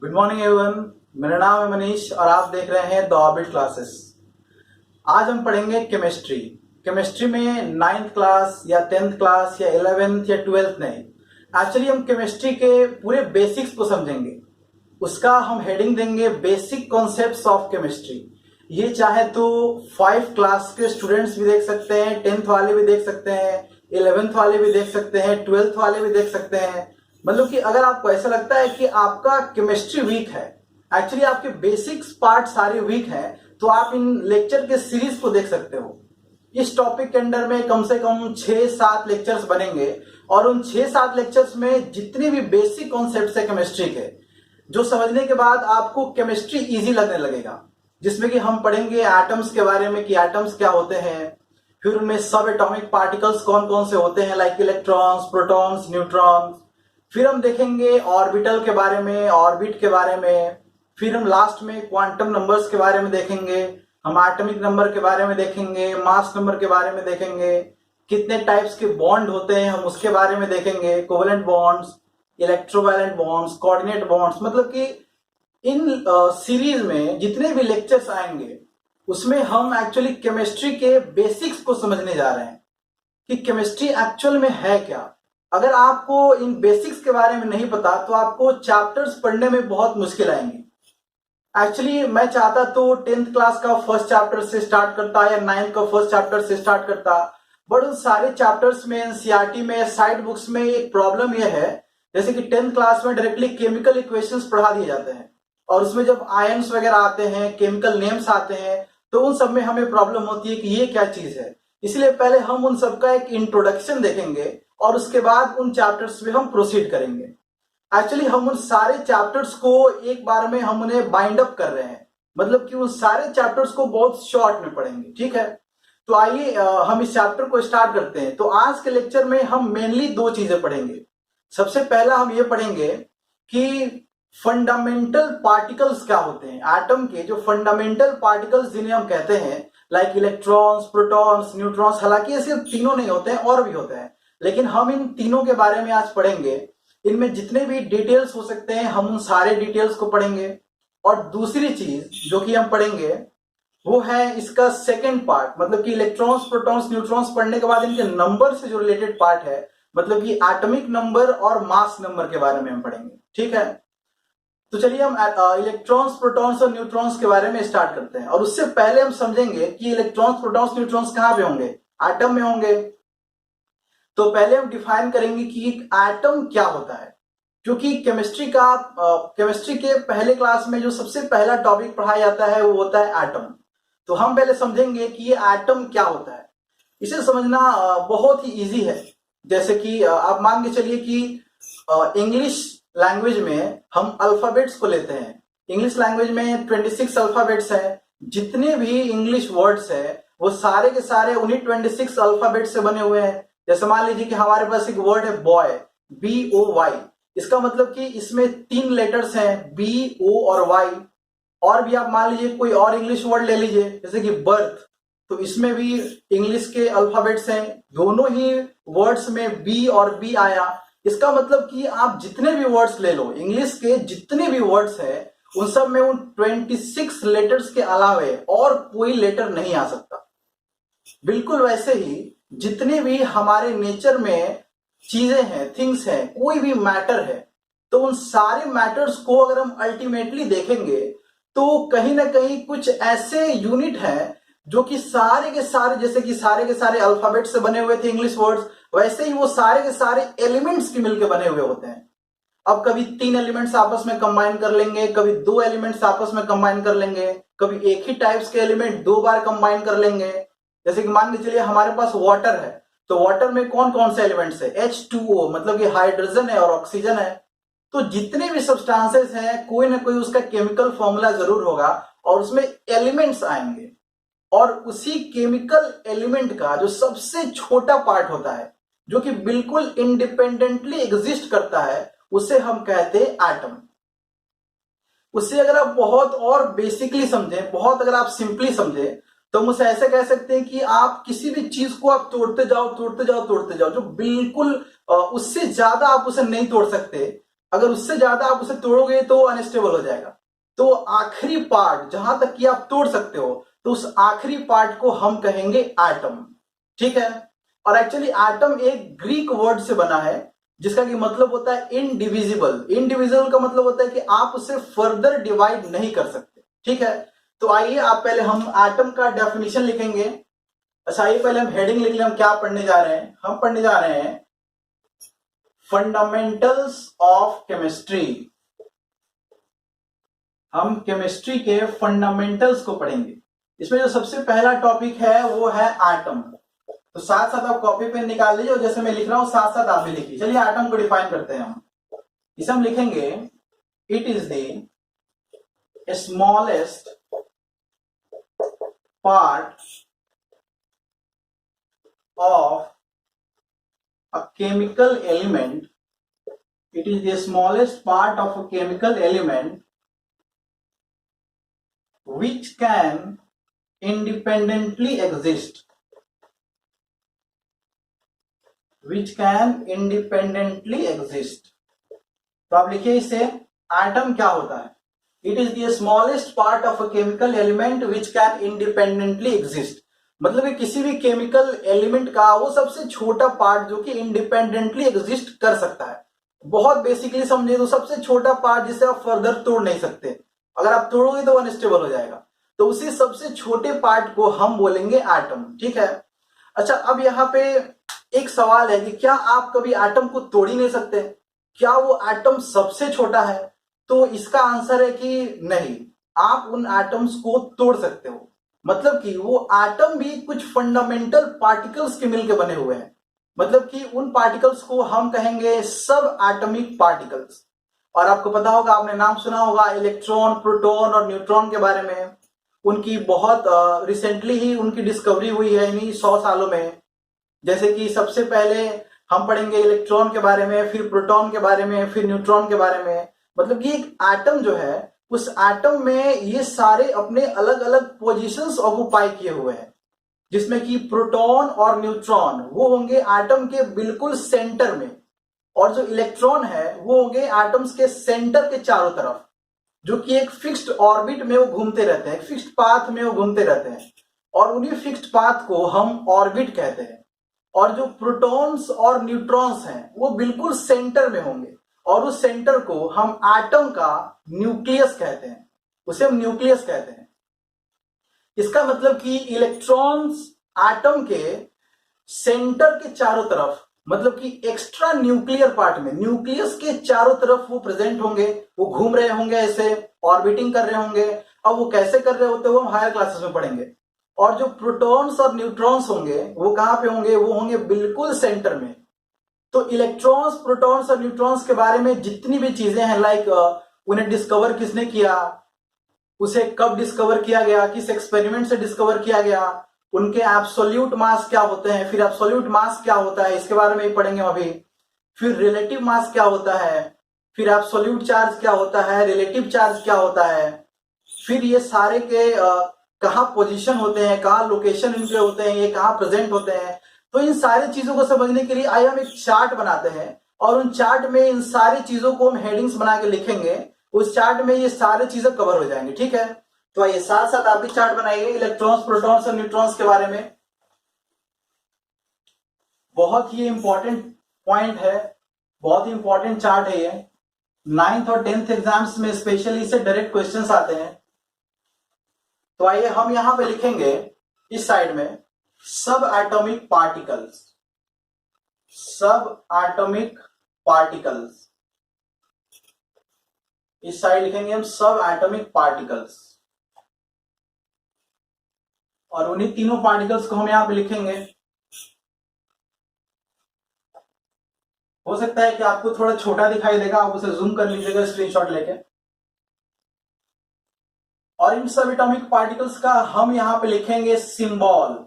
Good morning everyone. मेरा नाम है मनीष और आप देख रहे हैं द ऑर्बिट क्लासेस। आज हम पढ़ेंगे केमिस्ट्री। केमिस्ट्री में 9th क्लास या 10th क्लास या 11th या 12th नहीं, एक्चुअली हम केमिस्ट्री के पूरे बेसिक्स को समझेंगे। उसका हम हेडिंग देंगे बेसिक कॉन्सेप्ट्स ऑफ केमिस्ट्री। ये चाहे तो 5 क्लास के स्टूडेंट्स भी देख सकते हैं, 10th वाले भी देख सकते हैं, 11th वाले भी देख सकते हैं, 12th वाले भी देख सकते हैं। मतलब कि अगर आपको ऐसा लगता है कि आपका केमिस्ट्री वीक है, एक्चुअली आपके बेसिक्स पार्ट सारे वीक हैं, तो आप इन लेक्चर के सीरीज को देख सकते हो। इस टॉपिक के अंदर में कम से कम 6-7 लेक्चर्स बनेंगे और उन 6-7 लेक्चर्स में जितने भी बेसिक कॉन्सेप्ट्स है केमिस्ट्री के, जो समझने के बाद आपको केमिस्ट्री इजी लगने लगेगा। जिसमें कि हम पढ़ेंगे एटम्स के बारे में कि एटम्स क्या होते हैं, फिर उनमें सब एटॉमिक पार्टिकल्स कौन कौन से होते हैं, लाइक इलेक्ट्रॉन्स, प्रोटॉन्स, न्यूट्रॉन्स। फिर हम देखेंगे ऑर्बिटल के बारे में, ऑर्बिट के बारे में। फिर हम लास्ट में क्वांटम नंबर्स के बारे में देखेंगे, हम एटॉमिक नंबर के बारे में देखेंगे, मास नंबर के बारे में देखेंगे, कितने टाइप्स के बॉन्ड होते हैं हम उसके बारे में देखेंगे, covalent bonds, electrovalent bonds, coordinate bonds. मतलब कि इन सीरीज में जितने भी लेक्चर्स आएंगे उसमें हम एक्चुअली केमिस्ट्री के बेसिक्स को समझने जा रहे हैं कि केमिस्ट्री एक्चुअल में है क्या। अगर आपको इन बेसिक्स के बारे में नहीं पता तो आपको चैप्टर्स पढ़ने में बहुत मुश्किल आएंगे। एक्चुअली मैं चाहता तो 10th क्लास का फर्स्ट चैप्टर से स्टार्ट करता या 9th का फर्स्ट चैप्टर से स्टार्ट करता, बट उन सारे चैप्टर्स में एनसीईआरटी में साइड बुक्स में एक प्रॉब्लम यह है, जैसे कि 10th क्लास में डायरेक्टली केमिकल इक्वेशंस पढ़ा दिए जाते हैं और उसमें जब आयंस वगैरह आते हैं, केमिकल नेम्स आते हैं, तो उन सब में हमें प्रॉब्लम होती है कि ये क्या चीज है। इसलिए पहले हम उन सबका एक इंट्रोडक्शन देखेंगे और उसके बाद उन चैप्टर्स में हम प्रोसीड करेंगे। एक्चुअली हम उन सारे चैप्टर्स को एक बार में हम उन्हें बाइंड अप कर रहे हैं, मतलब कि उन सारे चैप्टर्स को बहुत शॉर्ट में पढ़ेंगे। ठीक है, तो आइए हम इस चैप्टर को स्टार्ट करते हैं। तो आज के लेक्चर में हम मेनली 2 चीजें पढ़ेंगे। सबसे पहला हम ये पढ़ेंगे कि फंडामेंटल पार्टिकल्स क्या होते हैं, एटम के जो फंडामेंटल पार्टिकल्स जिन्हें हम कहते हैं, लाइक इलेक्ट्रॉन्स, प्रोटॉन्स, न्यूट्रॉन्स। हालांकि ये सिर्फ तीनों नहीं होते हैं, और भी होते हैं, लेकिन हम इन तीनों के बारे में आज पढ़ेंगे। इनमें जितने भी डिटेल्स हो सकते हैं हम उन सारे डिटेल्स को पढ़ेंगे। और दूसरी चीज जो कि हम पढ़ेंगे वो है इसका सेकेंड पार्ट, मतलब कि इलेक्ट्रॉन्स, प्रोटॉन्स, न्यूट्रॉन्स पढ़ने के बाद इनके नंबर से जो रिलेटेड पार्ट है, मतलब कि एटॉमिक नंबर और मास नंबर के बारे में हम पढ़ेंगे। ठीक है, तो चलिए हम इलेक्ट्रॉन्स, प्रोटॉन्स और न्यूट्रॉन्स के बारे में स्टार्ट करते हैं। और उससे पहले हम समझेंगे कि इलेक्ट्रॉन्स, प्रोटॉन्स, न्यूट्रॉन्स कहां पे होंगे, एटम में होंगे। तो पहले हम डिफाइन करेंगे कि एटम क्या होता है, क्योंकि केमिस्ट्री के पहले क्लास में जो सबसे पहला टॉपिक पढ़ाया जाता है वो होता है एटम। तो हम पहले समझेंगे कि ये एटम क्या होता है। इसे समझना बहुत ही इजी है। जैसे कि आप मान के चलिए कि इंग्लिश लैंग्वेज में हम अल्फाबेट्स को लेते हैं। इंग्लिश लैंग्वेज में 26 अल्फाबेट्स हैं। जितने भी इंग्लिश वर्ड्स है वो सारे के सारे उन्हीं 26 अल्फाबेट से बने हुए हैं। जैसे मान लीजिए कि हमारे पास एक वर्ड है बॉय, BOY। इसका मतलब कि इसमें 3 लेटर्स हैं, B, O और Y। और भी आप मान लीजिए कोई और इंग्लिश वर्ड ले लीजिए, जैसे कि बर्थ, तो इसमें भी इंग्लिश के अल्फाबेट्स हैं। दोनों ही वर्ड्स में B और B आया। इसका मतलब कि आप जितने भी वर्ड्स ले लो, इंग्लिश के जितने भी वर्ड्स हैं उन सब में उन 26 लेटर्स के अलावे और कोई लेटर नहीं आ सकता। बिल्कुल वैसे ही जितने भी हमारे नेचर में चीजें हैं, थिंग्स हैं, कोई भी मैटर है, तो उन सारे मैटर्स को अगर हम अल्टीमेटली देखेंगे तो कहीं ना कहीं कुछ ऐसे यूनिट हैं जो कि सारे के सारे, जैसे कि सारे के सारे अल्फाबेट से बने हुए थे इंग्लिश वर्ड्स, वैसे ही वो सारे के सारे एलिमेंट्स के मिलकर बने हुए होते हैं। अब कभी 3 एलिमेंट्स आपस में कंबाइन कर लेंगे, कभी 2 एलिमेंट्स आपस में कंबाइन कर लेंगे, कभी एक ही टाइप्स के एलिमेंट 2 बार कंबाइन कर लेंगे। जैसे कि मान के चलिए हमारे पास वाटर है, तो वाटर में कौन कौन से एलिमेंट्स है, H2O, मतलब कि हाइड्रोजन है और ऑक्सीजन है। तो जितने भी सब्सटेंसेस हैं कोई ना कोई उसका केमिकल फॉर्मूला जरूर होगा और उसमें एलिमेंट्स आएंगे। और उसी केमिकल एलिमेंट का जो सबसे छोटा पार्ट होता है, जो कि बिल्कुल इंडिपेंडेंटली एग्जिस्ट करता है, उसे हम कहते हैं एटम। उसे अगर आप बहुत और बेसिकली समझें, बहुत अगर आप सिंपली समझें, तो हम उसे ऐसे कह सकते हैं कि आप किसी भी चीज को आप तोड़ते जाओ, तोड़ते जाओ, तोड़ते जाओ, जो बिल्कुल उससे ज्यादा आप उसे नहीं तोड़ सकते, अगर उससे ज्यादा आप उसे तोड़ोगे तो अनस्टेबल हो जाएगा। तो आखिरी पार्ट जहां तक कि आप तोड़ सकते हो, तो उस आखिरी पार्ट को हम कहेंगे एटम। ठीक है। और एक्चुअली एटम एक ग्रीक वर्ड से बना है जिसका कि मतलब होता है इनडिविजिबल। इनडिविजिबल का मतलब होता है कि आप उसे फर्दर डिवाइड नहीं कर सकते। ठीक है। तो आइए आप पहले हम एटम का डेफिनेशन लिखेंगे। अच्छा, आइए पहले हम हेडिंग लिख लें। हम क्या पढ़ने जा रहे हैं? हम पढ़ने जा रहे हैं फंडामेंटल्स ऑफ केमिस्ट्री। हम केमिस्ट्री के फंडामेंटल्स को पढ़ेंगे। इसमें जो सबसे पहला टॉपिक है वो है एटम। तो साथ साथ आप कॉपी पेन निकाल लीजिए और जैसे मैं लिख रहा हूं साथ साथ आप भी लिखिए। चलिए एटम को डिफाइन करते हैं हम। इसे हम लिखेंगे it is the smallest part of a chemical element. It is the smallest part of a chemical element which can independently exist. Which can independently exist. तो आप लिखिए इसे, एटम क्या होता है? It is the smallest part of a chemical element which can independently exist. मतलब कि किसी भी केमिकल एलिमेंट का वो सबसे छोटा पार्ट जो कि इंडिपेंडेंटली एग्जिस्ट कर सकता है। बहुत बेसिकली समझे तो सबसे छोटा पार्ट जिसे आप फर्दर तोड़ नहीं सकते। अगर आप तोड़ोगे तो अनस्टेबल हो जाएगा। तो उसी सबसे छोटे पार्ट को हम बोलेंगे एटम। ठीक है। अच्छा, अब यहाँ पे एक सवाल है कि क्या आप कभी एटम को तोड़ ही नहीं सकते? क्या वो एटम सबसे छोटा है? तो इसका आंसर है कि नहीं, आप उन एटम्स को तोड़ सकते हो। मतलब कि वो एटम भी कुछ फंडामेंटल पार्टिकल्स के मिलकर बने हुए हैं। मतलब कि उन पार्टिकल्स को हम कहेंगे सब एटॉमिक पार्टिकल्स। और आपको पता होगा, आपने नाम सुना होगा इलेक्ट्रॉन, प्रोटॉन और न्यूट्रॉन के बारे में। उनकी बहुत रिसेंटली ही उनकी डिस्कवरी हुई है, इन्हीं 100 सालों में। जैसे कि सबसे पहले हम पढ़ेंगे इलेक्ट्रॉन के बारे में, फिर प्रोटॉन के बारे में, फिर न्यूट्रॉन के बारे में। मतलब कि एक एटम जो है, उस एटम में ये सारे अपने अलग अलग पोजीशंस ऑक्युपाई किए हुए हैं, जिसमें कि प्रोटॉन और न्यूट्रॉन वो होंगे एटम के बिल्कुल सेंटर में, और जो इलेक्ट्रॉन है वो होंगे एटम्स के सेंटर के चारों तरफ, जो कि एक फिक्स्ड ऑर्बिट में वो घूमते रहते हैं, फिक्स्ड पाथ में वो घूमते रहते हैं। और उन्हीं फिक्स्ड पाथ को हम ऑर्बिट कहते हैं। और जो प्रोटॉन्स और न्यूट्रॉन्स हैं वो बिल्कुल सेंटर में होंगे, और उस सेंटर को हम एटम का न्यूक्लियस कहते हैं। उसे हम न्यूक्लियस कहते हैं। इसका मतलब कि इलेक्ट्रॉन्स एटम के सेंटर के चारों तरफ, मतलब कि एक्स्ट्रा न्यूक्लियर पार्ट में, न्यूक्लियस के चारों तरफ वो प्रेजेंट होंगे, वो घूम रहे होंगे, ऐसे ऑर्बिटिंग कर रहे होंगे। अब वो कैसे कर रहे होते हैं वो हम हायर क्लासेस में पढ़ेंगे। और जो प्रोटॉन्स और न्यूट्रॉन्स होंगे वो कहां पे होंगे? वो होंगे बिल्कुल सेंटर में। तो इलेक्ट्रॉन्स, प्रोटॉन्स और न्यूट्रॉन्स के बारे में जितनी भी चीजें हैं, लाइक उन्हें डिस्कवर किसने किया, उसे कब डिस्कवर किया गया, किस एक्सपेरिमेंट से डिस्कवर किया गया, उनके एब्सोल्यूट मास क्या होते हैं, फिर एब्सोल्यूट मास क्या होता है इसके बारे में ही पढ़ेंगे अभी। फिर रिलेटिव मास क्या होता है, फिर एब्सोल्यूट चार्ज क्या होता है, रिलेटिव चार्ज क्या होता है, फिर ये सारे के कहाँ पोजीशन होते हैं, कहाँ लोकेशन इनके होते हैं, ये कहाँ प्रेजेंट होते हैं। तो इन सारी चीजों को समझने के लिए आइए हम एक चार्ट बनाते हैं, और उन चार्ट में इन सारी चीजों को हम हेडिंग्स बना के लिखेंगे। उस चार्ट में ये सारी चीजें कवर हो जाएंगी। ठीक है। तो आइए साथ साथ आप भी चार्ट बनाइए इलेक्ट्रॉन्स, प्रोटॉन्स और न्यूट्रॉन्स के बारे में। बहुत ही इंपॉर्टेंट पॉइंट है, बहुत ही इंपॉर्टेंट चार्ट है ये। 9th और 10th एग्जाम्स में स्पेशली से डायरेक्ट क्वेश्चंस आते हैं। तो आइए हम यहां पे लिखेंगे इस साइड में सब एटॉमिक पार्टिकल्स, सब एटॉमिक पार्टिकल्स। इस साइड लिखेंगे हम सब एटॉमिक पार्टिकल्स, और उन्हीं तीनों पार्टिकल्स को हम यहां पे लिखेंगे। हो सकता है कि आपको थोड़ा छोटा दिखाई देगा, आप उसे जूम कर लीजिएगा स्क्रीनशॉट लेके। और इन सब एटॉमिक पार्टिकल्स का हम यहां पे लिखेंगे सिंबल,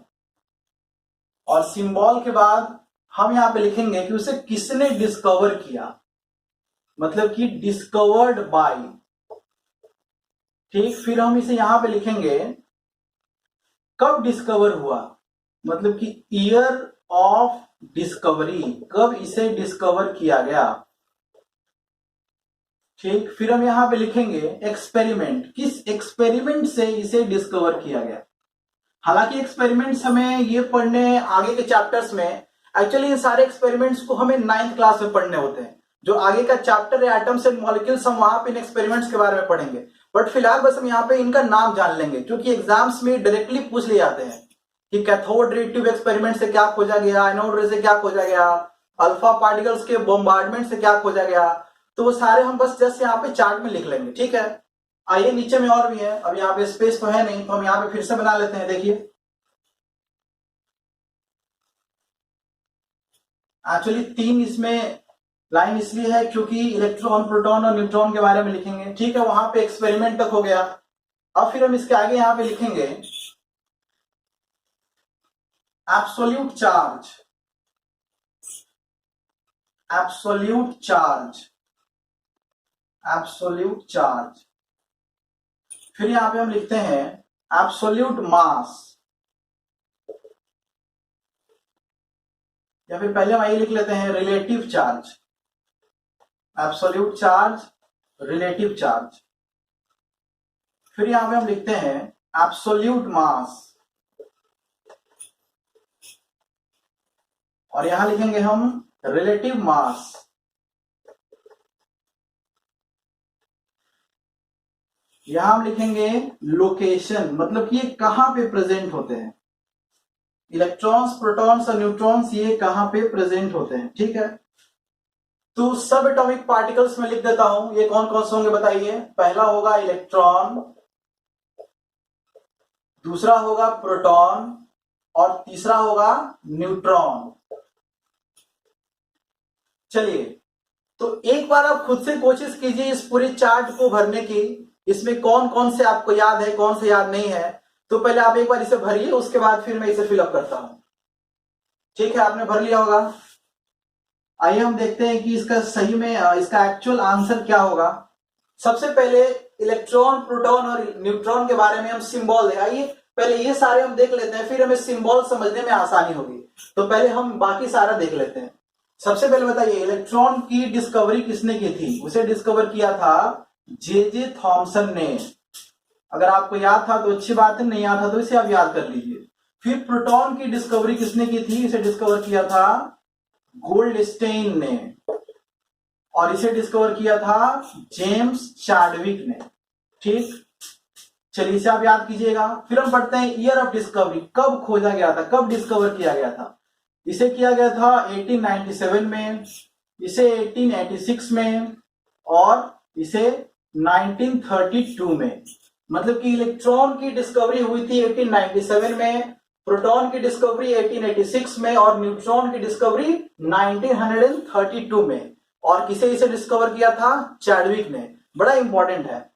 और सिंबल के बाद हम यहां पे लिखेंगे कि उसे किसने डिस्कवर किया, मतलब कि डिस्कवर्ड बाय। ठीक। फिर हम इसे यहां पे लिखेंगे कब डिस्कवर हुआ, मतलब कि ईयर ऑफ डिस्कवरी, कब इसे डिस्कवर किया गया। ठीक, फिर हम यहाँ पे लिखेंगे एक्सपेरिमेंट, किस एक्सपेरिमेंट से इसे डिस्कवर किया गया। हालांकि एक्सपेरिमेंट्स हमें ये पढ़ने आगे के चैप्टर्स में, एक्चुअली इन सारे एक्सपेरिमेंट्स को हमें 9th क्लास में पढ़ने होते हैं। जो आगे का चैप्टर है एटम्स एंड मॉलिक्यूल्स, हम वहां पे इन एक्सपेरिमेंट्स के बारे में पढ़ेंगे। बट फिलहाल बस हम यहाँ पे इनका नाम जान लेंगे, क्योंकि एग्जाम्स में डायरेक्टली पूछ लिए जाते हैं कि कैथोड रे ट्यूब एक्सपेरिमेंट से क्या खोजा गया, एनोड रे से क्या खोजा गया, अल्फा पार्टिकल्स के बॉम्बार्डमेंट से क्या खोजा गया। तो वो सारे हम बस जस्ट यहाँ पे चार्ट में लिख लेंगे, ठीक है। आइए, नीचे में और भी है, अब यहाँ पे स्पेस तो है नहीं, तो हम यहाँ पे फिर से बना लेते हैं। देखिए, एक्चुअली 3 इसमें लाइन इसलिए है क्योंकि इलेक्ट्रॉन, प्रोटॉन और न्यूट्रॉन के बारे में लिखेंगे, ठीक है। वहां पे एक्सपेरिमेंट तक हो गया। अब फिर हम इसके आगे यहाँ पे लिखेंगे absolute charge, absolute charge, absolute charge. फिर यहां पे हम लिखते हैं एब्सोल्यूट मास, या फिर पहले हम यही लिख लेते हैं relative charge, absolute charge, relative charge. फिर यहां पे हम लिखते हैं एब्सोल्यूट मास, और यहां लिखेंगे हम रिलेटिव मास। यहां हम लिखेंगे लोकेशन, मतलब कि ये कहां पे प्रेजेंट होते हैं, इलेक्ट्रॉन्स, प्रोटॉन्स और न्यूट्रॉन्स ये कहां पे प्रेजेंट होते हैं, ठीक है। तो सब एटॉमिक पार्टिकल्स में लिख देता हूं, ये कौन कौन से होंगे बताइए। पहला होगा इलेक्ट्रॉन, दूसरा होगा प्रोटॉन, और तीसरा होगा न्यूट्रॉन। चलिए, तो एक बार आप खुद से कोशिश कीजिए इस पूरे चार्ट को भरने की, इसमें कौन कौन से आपको याद है, कौन से याद नहीं है। तो पहले आप एक बार इसे भरिए, उसके बाद फिर मैं इसे फिलअप करता हूं, ठीक है। आपने भर लिया होगा। आइए हम देखते हैं कि इसका सही में इसका एक्चुअल आंसर क्या होगा। सबसे पहले इलेक्ट्रॉन, प्रोटॉन और न्यूट्रॉन के बारे में हम सिंबल है, आइए पहले ये सारे हम देख लेते हैं, फिर हमें सिंबल समझने में आसानी होगी। तो पहले हम बाकी सारा देख लेते हैं। सबसे पहले बताइए, इलेक्ट्रॉन की डिस्कवरी किसने की थी। उसे डिस्कवर किया था जे थॉमसन ने। अगर आपको याद था तो अच्छी बात है, नहीं याद था तो इसे आप याद कर लीजिए। फिर प्रोटॉन की डिस्कवरी किसने की थी, इसे डिस्कवर किया था गोल्डस्टेइन ने, और इसे डिस्कवर किया था जेम्स चार्डविक ने, ठीक। चलिए, इसे आप याद कीजिएगा। फिर हम पढ़ते हैं ईयर ऑफ डिस्कवरी, कब खोजा गया था, कब डिस्कवर किया गया था। इसे किया गया था 1897 में, इसे 1886 में, और इसे 1932 में। मतलब कि इलेक्ट्रॉन की डिस्कवरी हुई थी 1897 में, प्रोटॉन की डिस्कवरी 1886 में, और न्यूट्रॉन की डिस्कवरी 1932 में। और किसे इसे डिस्कवर किया था, चार्डविक ने। बड़ा इंपॉर्टेंट है।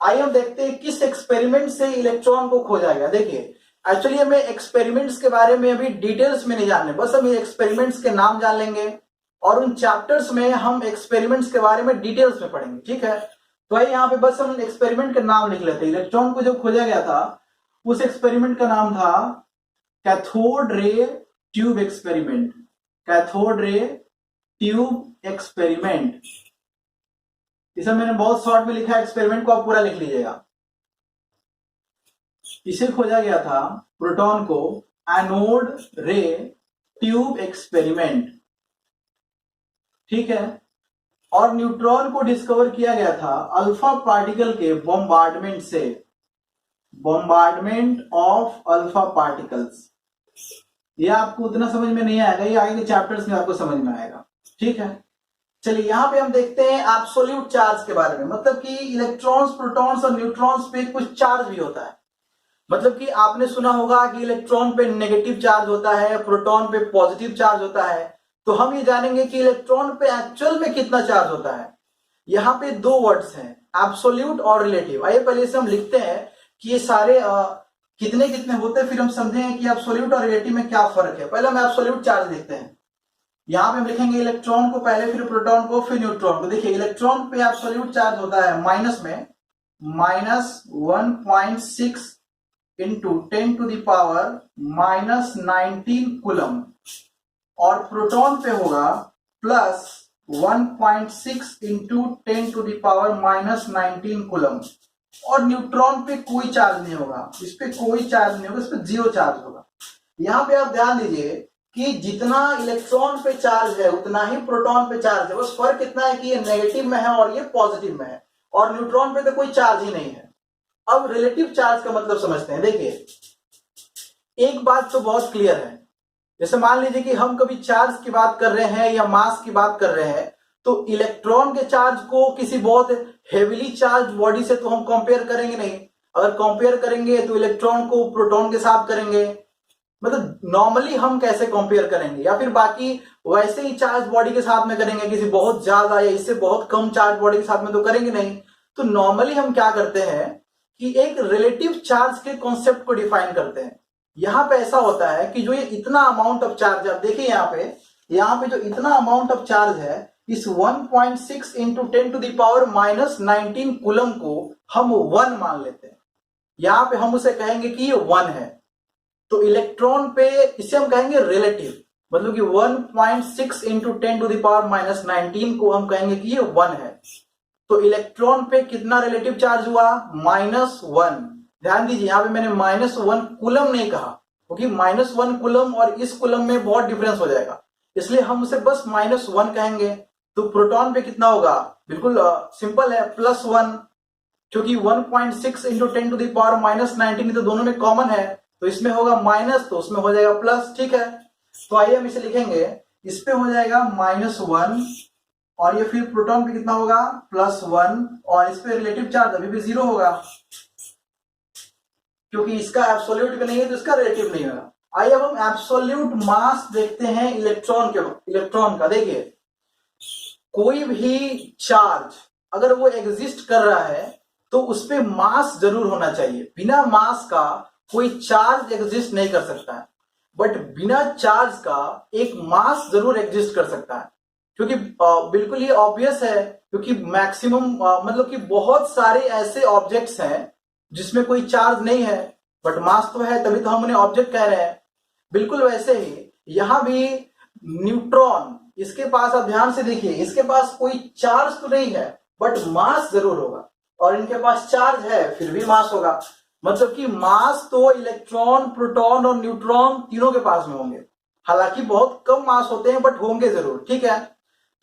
आइए हम देखते हैं किस एक्सपेरिमेंट से इलेक्ट्रॉन को खोजा गया। देखिए, एक्चुअली हमें एक्सपेरिमेंट्स के बारे में अभी डिटेल्स में नहीं जानने, बस हम ये एक्सपेरिमेंट्स के नाम जान लेंगे, और उन चैप्टर्स में हम एक्सपेरिमेंट्स के बारे में डिटेल्स में पढ़ेंगे, ठीक है। तो यहाँ पे बस हम एक्सपेरिमेंट का नाम लिख लेते हैं। इलेक्ट्रॉन को जब खोजा गया था, उस एक्सपेरिमेंट का नाम था cathode ray tube experiment, cathode ray tube experiment. इसे मैंने बहुत शॉर्ट में लिखा है, एक्सपेरिमेंट को आप पूरा लिख लीजिएगा। इसे खोजा गया था प्रोटॉन को एनोड रे ट्यूब एक्सपेरिमेंट, ठीक है। और न्यूट्रॉन को डिस्कवर किया गया था अल्फा पार्टिकल के बॉम्बार्डमेंट से, बॉम्बार्डमेंट ऑफ अल्फा पार्टिकल्स। ये आपको उतना समझ में नहीं आएगा, ये आगे के चैप्टर्स में आपको समझ में आएगा, ठीक है। चलिए, यहां पे हम देखते हैं एब्सोल्यूट चार्ज के बारे में, मतलब कि इलेक्ट्रॉन्स, प्रोटॉन्स और न्यूट्रॉन्स पे कुछ चार्ज भी होता है। मतलब कि आपने सुना होगा कि इलेक्ट्रॉन पे नेगेटिव चार्ज होता है, प्रोटॉन पे पॉजिटिव चार्ज होता है। तो हम ये जानेंगे कि इलेक्ट्रॉन पे एक्चुअल में कितना चार्ज होता है। यहाँ पे 2 वर्ड्स हैं, एब्सोल्यूट और रिलेटिव। आइए पहले से हम लिखते हैं कि ये सारे कितने कितने होते हैं, फिर हम समझेंगे कि एब्सोल्यूट और रिलेटिव में क्या फर्क है। पहले हम एब्सोल्यूट चार्ज देखते हैं। यहाँ पे हम लिखेंगे इलेक्ट्रॉन को पहले, फिर प्रोटॉन को, फिर न्यूट्रॉन को। देखिए, इलेक्ट्रॉन पे एब्सोल्यूट चार्ज होता है माइनस में -1.6 into 10 to the power -19 coulomb, और प्रोटॉन पे होगा 1.6 इंटू 10⁻⁻19 कूलम। और न्यूट्रॉन पे कोई चार्ज नहीं होगा, इस पे कोई चार्ज नहीं होगा, इस पे जीरो चार्ज होगा। यहां पे आप ध्यान दीजिए कि जितना इलेक्ट्रॉन पे चार्ज है उतना ही प्रोटॉन पे चार्ज है, बस फर्क इतना है कि ये नेगेटिव में है और ये पॉजिटिव में है, और न्यूट्रॉन पे तो कोई चार्ज ही नहीं है। अब रिलेटिव चार्ज का मतलब समझते हैं। देखिए, एक बात तो बहुत क्लियर है, जैसे मान लीजिए कि हम कभी चार्ज की बात कर रहे हैं या मास की बात कर रहे हैं, तो इलेक्ट्रॉन के चार्ज को किसी बहुत हेवीली चार्ज बॉडी से तो हम कंपेयर करेंगे नहीं। अगर कंपेयर करेंगे तो इलेक्ट्रॉन को प्रोटॉन के साथ करेंगे, मतलब नॉर्मली हम कैसे कंपेयर करेंगे, या फिर बाकी वैसे ही चार्ज बॉडी के साथ में करेंगे, किसी बहुत ज्यादा या इससे बहुत कम चार्ज बॉडी के साथ में तो करेंगे नहीं। तो नॉर्मली हम क्या करते हैं कि एक रिलेटिव चार्ज के कॉन्सेप्ट को डिफाइन करते हैं। यहां पे ऐसा होता है कि जो ये इतना अमाउंट ऑफ चार्ज, आप देखिए यहाँ पे जो इतना अमाउंट ऑफ चार्ज है, इस 1.6 इंटू 10⁻⁻19 कूलम को हम 1 मान लेते हैं। यहां पे हम उसे कहेंगे कि ये 1 है। तो इलेक्ट्रॉन पे इसे हम कहेंगे रिलेटिव, मतलब कि 1.6 इंटू 10⁻⁻19 को हम कहेंगे कि ये 1 है। तो इलेक्ट्रॉन पे कितना रिलेटिव चार्ज हुआ? -1। ध्यान दीजिए, यहां पे मैंने -1 कूलम नहीं कहा, क्योंकि -1 कूलम और इस कूलम में बहुत डिफरेंस हो जाएगा, इसलिए हम उसे बस -1 कहेंगे। तो प्रोटॉन पे कितना होगा? बिल्कुल सिंपल है, +1, क्योंकि 1.6 इंटू 10⁻⁻19 तो दोनों में कॉमन है, तो इसमें होगा माइनस तो उसमें हो जाएगा प्लस। ठीक है, तो आइए हम इसे लिखेंगे। इस पे हो जाएगा -1 और ये फिर प्रोटॉन पे कितना होगा? +1, और इस पे रिलेटिव चार्ज अभी भी 0 होगा, क्योंकि इसका एब्सोल्यूट भी नहीं है तो इसका रिलेटिव नहीं होगा। आइए अब हम एब्सोल्यूट मास देखते हैं इलेक्ट्रॉन का। देखिए, कोई भी चार्ज अगर वो एग्जिस्ट कर रहा है तो उस पे मास जरूर होना चाहिए। बिना मास का कोई चार्ज एग्जिस्ट नहीं कर सकता है, बट बिना चार्ज का एक मास जरूर एग्जिस्ट कर सकता है, क्योंकि बिल्कुल ही ऑब्वियस है, क्योंकि मैक्सिमम मतलब कि बहुत सारे ऐसे ऑब्जेक्ट्स हैं जिसमें कोई चार्ज नहीं है बट मास तो है, तभी तो हम उन्हें ऑब्जेक्ट कह रहे हैं। बिल्कुल वैसे ही यहां भी न्यूट्रॉन, इसके पास आप ध्यान से देखिए, इसके पास कोई चार्ज तो नहीं है बट मास जरूर होगा, और इनके पास चार्ज है फिर भी मास होगा। मतलब कि मास तो इलेक्ट्रॉन, प्रोटॉन और न्यूट्रॉन तीनों के पास में होंगे, हालांकि बहुत कम मास होते हैं बट होंगे जरूर। ठीक है,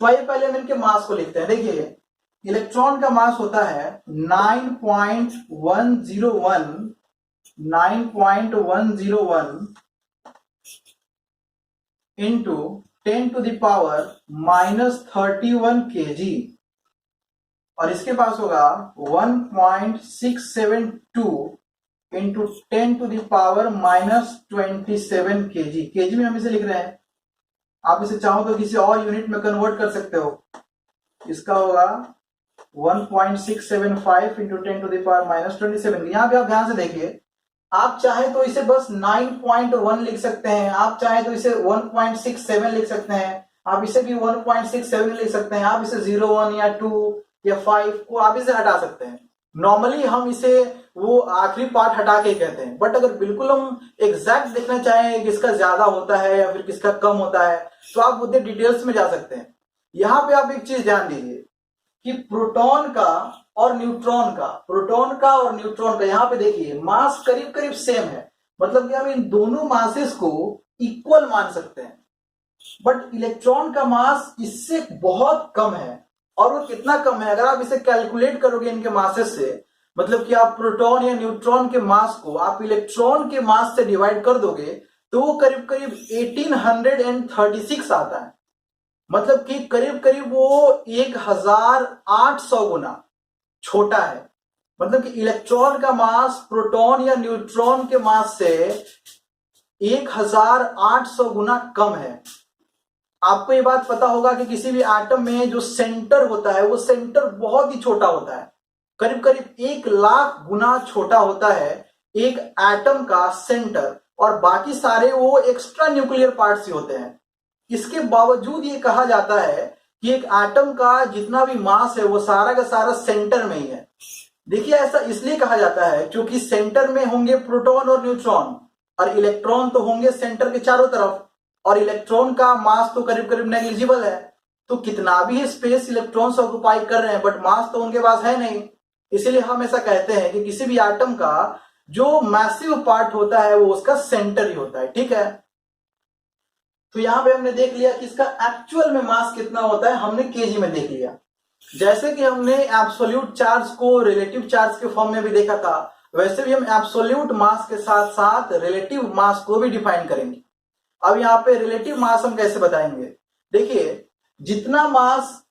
तो आइए पहले हम इनके मास को लिखते हैं। देखिए, इलेक्ट्रॉन का मास होता है 9.101 इंटू 10⁻31 kg, और इसके पास होगा 1.672 इंटू 10⁻⁻27 kg। केजी में हम इसे लिख रहे हैं, आप इसे चाहो तो किसी और यूनिट में कन्वर्ट कर सकते हो। इसका होगा 1.675 इंटू 10⁻⁻27। यहां पे आप ध्यान से देखिए, आप चाहे तो इसे बस 9.1 लिख सकते हैं, आप चाहे तो इसे 1.67 लिख सकते हैं, आप इसे भी 1.67 लिख सकते हैं, आप इसे 0, 1 या 2 या 5 को आप इसे हटा सकते हैं। नॉर्मली हम इसे वो आखिरी पार्ट हटा के कहते हैं, बट अगर बिल्कुल हम एग्जैक्ट देखना चाहें किसका ज्यादा होता है या फिर किसका कम होता है, तो आप उतने डिटेल्स में जा सकते हैं। यहां पे आप एक चीज ध्यान दीजिए कि प्रोटॉन का और न्यूट्रॉन का यहां पे देखिए मास करीब करीब सेम है, मतलब कि हम इन दोनों मासेस को इक्वल मान सकते हैं। बट इलेक्ट्रॉन का मास इससे बहुत कम है, और वो कितना कम है? अगर आप इसे कैलकुलेट करोगे इनके मासेस से, मतलब कि आप प्रोटॉन या न्यूट्रॉन के मास को आप इलेक्ट्रॉन के मास से डिवाइड कर दोगे तो वो करीब करीब 1836 आता है। मतलब कि करीब करीब वो 1800 गुना छोटा है। मतलब कि इलेक्ट्रॉन का मास प्रोटॉन या न्यूट्रॉन के मास से 1800 गुना कम है। आपको ये बात पता होगा कि किसी भी एटम में जो सेंटर होता है वो सेंटर बहुत ही छोटा होता है, करीब करीब 1,00,000 गुना छोटा होता है एक एटम का सेंटर, और बाकी सारे वो एक्स्ट्रा न्यूक्लियर पार्ट्स ही होते हैं। इसके बावजूद ये कहा जाता है कि एक एटम का जितना भी मास है वो सारा का सारा सेंटर में ही है। देखिए, ऐसा इसलिए कहा जाता है क्योंकि सेंटर में होंगे प्रोटॉन और न्यूट्रॉन, और इलेक्ट्रॉन तो होंगे सेंटर के चारों तरफ, और इलेक्ट्रॉन का मास तो करीब करीब नेग्लिजिबल है। तो कितना भी स्पेस इलेक्ट्रॉन्स ऑक्युपाई कर रहे हैं बट मास तो उनके पास है नहीं। इसीलिए हम ऐसा कहते हैं कि किसी भी एटम का जो मैसिव पार्ट होता है वो उसका सेंटर ही होता है। ठीक है, तो यहां पे हमने देख लिया कि इसका एक्चुअल में मास कितना होता है, हमने केजी में देख लिया। जैसे कि हमने एब्सोल्यूट चार्ज को रिलेटिव चार्ज के फॉर्म में भी देखा था, वैसे भी हम एब्सोल्यूट मास के साथ साथ रिलेटिव मास को भी डिफाइन करेंगे। अब यहाँ पे रिलेटिव मास हम कैसे बताएंगे? देखिए, जितना मास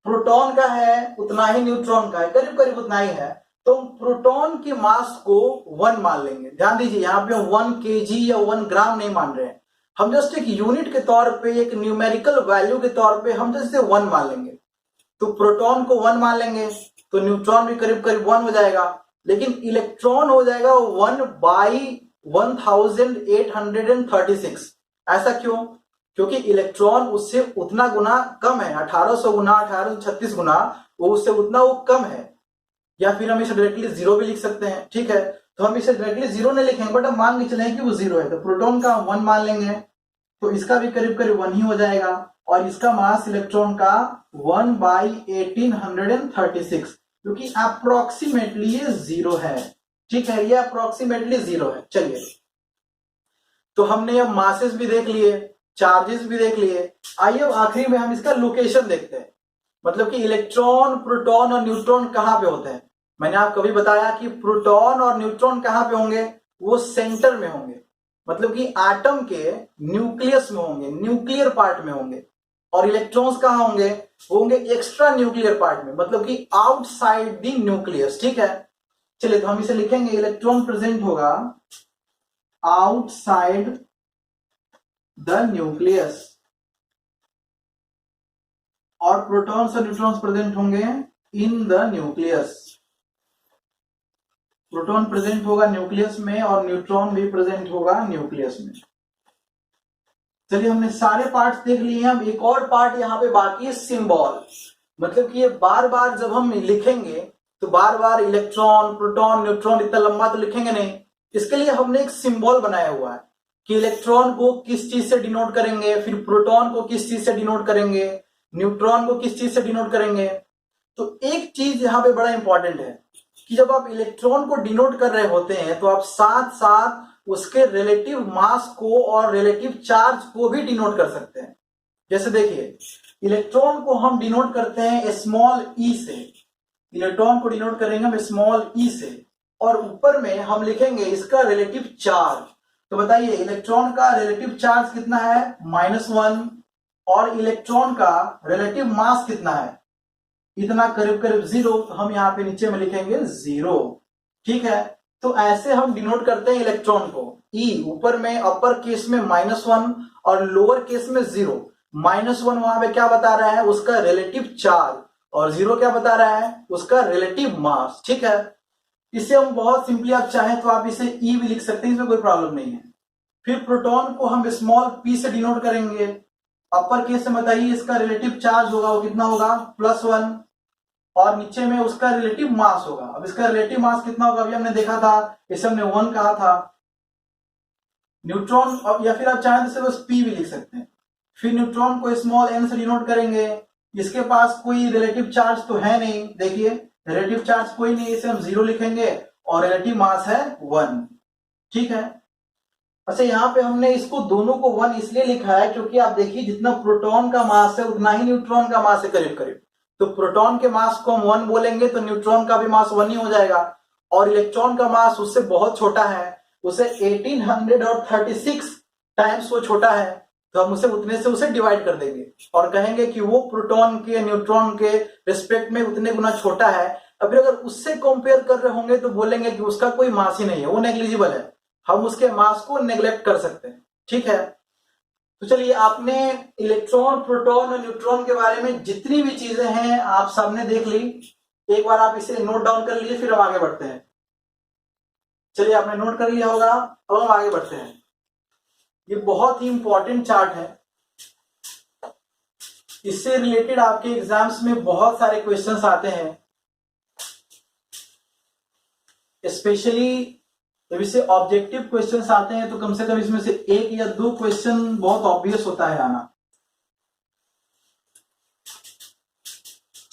प्रोटॉन का है उतना ही न्यूट्रॉन का है, करीब करीब उतना ही है। तो प्रोटॉन की मास को 1 मान लेंगे। ध्यान दीजिए, यहाँ पे 1 केजी या 1 ग्राम नहीं मान रहे हैं, हम जस्ट एक यूनिट के तौर पे, एक न्यूमेरिकल वैल्यू के तौर पे हम जैसे 1 मान लेंगे। तो प्रोटॉन को 1 मान लेंगे तो न्यूट्रॉन भी करीब करीब 1 हो जाएगा, लेकिन इलेक्ट्रॉन हो जाएगा 1/1836। ऐसा क्यों? क्योंकि इलेक्ट्रॉन उससे उतना गुना कम है, 1800 गुना, 1836 गुना, वो उससे उतना वो कम है। या फिर हम इसे डायरेक्टली 0 भी लिख सकते हैं। ठीक है, तो हम इसे डायरेक्टली 0 नहीं लिखेंगे बट हम मान के चलेंगे कि वो 0 है, तो प्रोटॉन का 1 मान लेंगे तो इसका भी करीब करीब 1 ही हो जाएगा, और इसका मास इलेक्ट्रॉन का 1/1836, क्योंकि अप्रोक्सीमेटली ये 0 है। ठीक है, ये अप्रोक्सीमेटली 0 है। चलिए, तो हमने अब मासेस भी देख लिए, चार्जेस भी देख लिए। आइए अब आखिरी में हम इसका लोकेशन देखते हैं, मतलब कि इलेक्ट्रॉन, प्रोटॉन और न्यूट्रॉन कहां पे होते हैं। मैंने आपको अभी बताया कि प्रोटॉन और न्यूट्रॉन कहां पे होंगे, वो सेंटर में होंगे, मतलब कि एटम के न्यूक्लियस में होंगे, न्यूक्लियर पार्ट में होंगे। और इलेक्ट्रॉन्स कहां होंगे, वो होंगे एक्स्ट्रा न्यूक्लियर पार्ट में, मतलब कि आउटसाइड द न्यूक्लियस। ठीक है, चलिए तो हम इसे लिखेंगे, इलेक्ट्रॉन प्रेजेंट होगा आउटसाइड द न्यूक्लियस और प्रोटॉन्स और न्यूट्रॉन्स प्रेजेंट होंगे in the nucleus. Proton present होगा न्यूक्लियस में और न्यूट्रॉन भी प्रेजेंट होगा न्यूक्लियस में। चलिए, हमने सारे पार्ट्स देख लिए हैं। अब एक और पार्ट यहाँ पे बाकी है, सिंबल। मतलब कि ये बार बार जब हम लिखेंगे तो बार बार इलेक्ट्रॉन, प्रोटॉन, न्यूट्रॉन इतना लंबा तो लिखेंगे नहीं। इसके लिए हमने एक सिंबल बनाया हुआ है कि इलेक्ट्रॉन को किस चीज से डिनोट करेंगे, फिर प्रोटॉन को किस चीज से डिनोट करेंगे, न्यूट्रॉन को किस चीज से डिनोट करेंगे। तो एक चीज यहाँ पे बड़ा इंपॉर्टेंट है कि जब आप इलेक्ट्रॉन को डिनोट कर रहे होते हैं तो आप साथ साथ उसके रिलेटिव मास को और रिलेटिव चार्ज को भी डिनोट कर सकते हैं। जैसे देखिए, इलेक्ट्रॉन को हम डिनोट करते हैं स्मॉल ई से, इलेक्ट्रॉन को डिनोट करेंगे हम स्मॉल ई से, और ऊपर में हम लिखेंगे इसका रिलेटिव चार्ज। तो बताइए, इलेक्ट्रॉन का रिलेटिव चार्ज कितना है, -1, और इलेक्ट्रॉन का रिलेटिव मास कितना है, इतना, करीब करीब 0। तो हम यहाँ पे नीचे में लिखेंगे 0। ठीक है, तो ऐसे हम डिनोट करते हैं इलेक्ट्रॉन को। ई ऊपर में अपर केस में -1 और लोअर केस में 0। -1 वहां पे क्या बता रहा है, उसका रिलेटिव चार्ज, और 0 क्या बता रहा है, उसका रिलेटिव मास। ठीक है, इसे हम बहुत सिंपली, आप चाहें तो आप इसे ई भी लिख सकते हैं, इसमें कोई प्रॉब्लम नहीं है। फिर प्रोटॉन को हम स्मॉल पी से डिनोट करेंगे। अपर केस से बताइए इसका रिलेटिव चार्ज होगा, वो कितना होगा, +1, और नीचे में उसका रिलेटिव मास होगा। अब इसका रिलेटिव मास कितना होगा, अभी हमने देखा था, इसे हमने 1 कहा था। न्यूट्रॉन, या फिर आप चाहें तो बस पी भी लिख सकते हैं। फिर न्यूट्रॉन को स्मॉल n से डिनोट करेंगे। इसके पास कोई रिलेटिव चार्ज तो है नहीं, देखिए रिलेटिव चार्ज कोई नहीं, इसे हम 0 लिखेंगे, और रिलेटिव मास है 1। ठीक है, अच्छा यहाँ पे हमने इसको दोनों को 1 इसलिए लिखा है क्योंकि आप देखिए जितना प्रोटॉन का मास है उतना ही न्यूट्रॉन का मास है, करीब करीब। तो प्रोटॉन के मास को हम 1 बोलेंगे तो न्यूट्रॉन का भी मास 1 ही हो जाएगा, और इलेक्ट्रॉन का मास उससे बहुत छोटा है, उसे 1836 टाइम्स वो छोटा है, तो हम उसे उतने से उसे डिवाइड कर देंगे और कहेंगे कि वो प्रोटॉन के न्यूट्रॉन के रिस्पेक्ट में उतने गुना छोटा है। अब फिर अगर उससे कंपेयर कर रहे होंगे तो बोलेंगे कि उसका कोई मास ही नहीं है, वो नेग्लिजिबल है, हम उसके मास को नेग्लेक्ट कर सकते हैं। ठीक है, तो चलिए, आपने इलेक्ट्रॉन, प्रोटॉन और न्यूट्रॉन के बारे में जितनी भी चीजें हैं आप सबने देख ली। एक बार आप इसे नोट डाउन कर लीजिए, फिर हम आगे बढ़ते हैं। चलिए, आपने नोट कर लिया होगा, अब हम आगे बढ़ते हैं। ये बहुत ही इंपॉर्टेंट चार्ट है, इससे रिलेटेड आपके एग्जाम्स में बहुत सारे क्वेश्चंस आते हैं, स्पेशली जब इससे ऑब्जेक्टिव क्वेश्चंस आते हैं तो कम से कम इसमें से 1 या 2 क्वेश्चन बहुत ऑब्वियस होता है आना।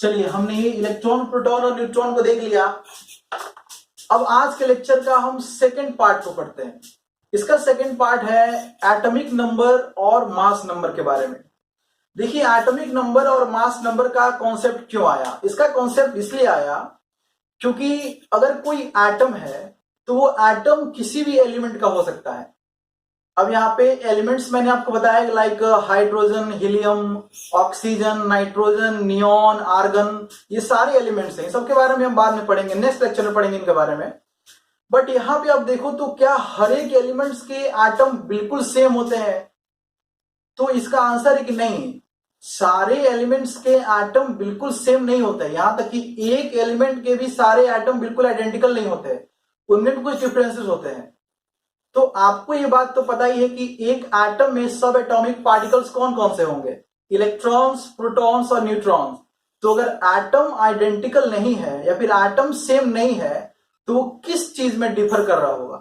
चलिए, हमने ये इलेक्ट्रॉन, प्रोटॉन और न्यूट्रॉन को देख लिया। अब आज के लेक्चर का हम सेकंड पार्ट को पढ़ते हैं। इसका सेकंड पार्ट है एटॉमिक नंबर और मास नंबर के बारे में। देखिए, एटॉमिक नंबर और मास नंबर का कॉन्सेप्ट क्यों आया? इसका कॉन्सेप्ट इसलिए आया क्योंकि अगर कोई एटम है तो वो एटम किसी भी एलिमेंट का हो सकता है। अब यहाँ पे एलिमेंट्स मैंने आपको बताया, like hydrogen, helium, oxygen, nitrogen, neon, argon, ये सारे एलिमेंट्स हैं। सबके बारे में हम बाद में पढ़ेंगे, नेक्स्ट लेक्चर में पढ़ेंगे इनके बारे में। बट यहाँ पे आप देखो तो क्या हर एक एलिमेंट्स के एटम बिल्कुल सेम होते हैं? तो इसका आंसर है कि नहीं, सारे एलिमेंट्स के एटम बिल्कुल सेम नहीं होते। यहां तक कि एक एलिमेंट के भी सारे एटम बिल्कुल आइडेंटिकल नहीं होते, उनमें भी कुछ डिफरेंसेस होते हैं। तो आपको ये बात तो पता ही है कि एक एटम में सब एटॉमिक पार्टिकल्स कौन कौन से होंगे? इलेक्ट्रॉन्स, प्रोटॉन्स और न्यूट्रॉन्स। तो अगर एटम आइडेंटिकल नहीं है या फिर एटम सेम नहीं है तो वो किस चीज में डिफर कर रहा होगा?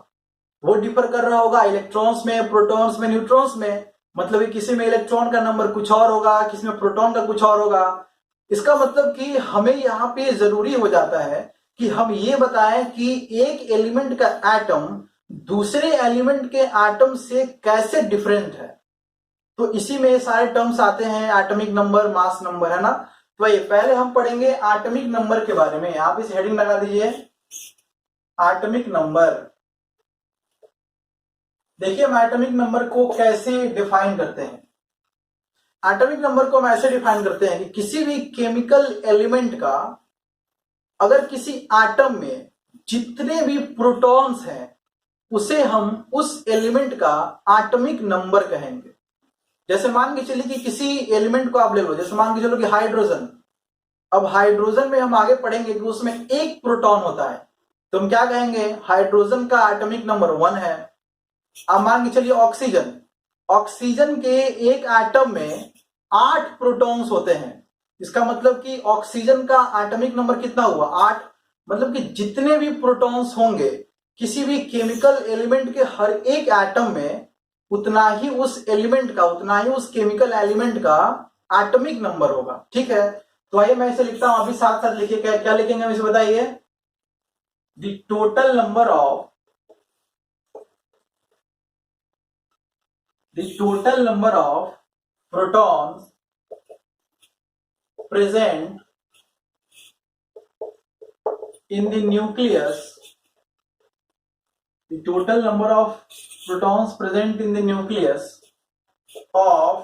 वो डिफर कर रहा होगा इलेक्ट्रॉन्स में, प्रोटॉन्स में, न्यूट्रॉन्स में। मतलब किसी में इलेक्ट्रॉन का नंबर कुछ और होगा, किसी में प्रोटॉन का कुछ और होगा। इसका मतलब कि हमें यहाँ पे जरूरी हो जाता है कि हम ये बताएं कि एक एलिमेंट का एटम दूसरे एलिमेंट के एटम से कैसे डिफरेंट है। तो इसी में सारे टर्म्स आते हैं, एटॉमिक नंबर, मास नंबर, है ना। तो ये पहले हम पढ़ेंगे एटॉमिक नंबर के बारे में। आप इस हेडिंग लगा दीजिए, एटॉमिक नंबर। देखिए, हम एटॉमिक नंबर को कैसे डिफाइन करते हैं। एटॉमिक नंबर को हम ऐसे डिफाइन करते हैं कि किसी भी केमिकल एलिमेंट का अगर किसी एटम में जितने भी प्रोटॉन्स हैं उसे हम उस एलिमेंट का एटॉमिक नंबर कहेंगे। जैसे मान के चलिए कि किसी एलिमेंट को आप ले लो, जैसे मान के चलो कि हाइड्रोजन। अब हाइड्रोजन में हम आगे पढ़ेंगे कि उसमें एक प्रोटॉन होता है, तो हम क्या कहेंगे? हाइड्रोजन का एटॉमिक नंबर 1 है। अब मान के चलिए ऑक्सीजन। ऑक्सीजन के एक एटम में 8 प्रोटॉन्स होते हैं। इसका मतलब कि ऑक्सीजन का एटॉमिक नंबर कितना हुआ? 8। मतलब कि जितने भी प्रोटॉन्स होंगे किसी भी केमिकल एलिमेंट के हर एक एटम में, उतना ही उस एलिमेंट का, उतना ही उस केमिकल एलिमेंट का एटॉमिक नंबर होगा। ठीक है, तो आइए मैं इसे लिखता हूं, अभी साथ साथ लिखिए। क्या लिखेंगे हम इसे बताइए? The total number of protons present in the nucleus, the total number of protons present in the nucleus of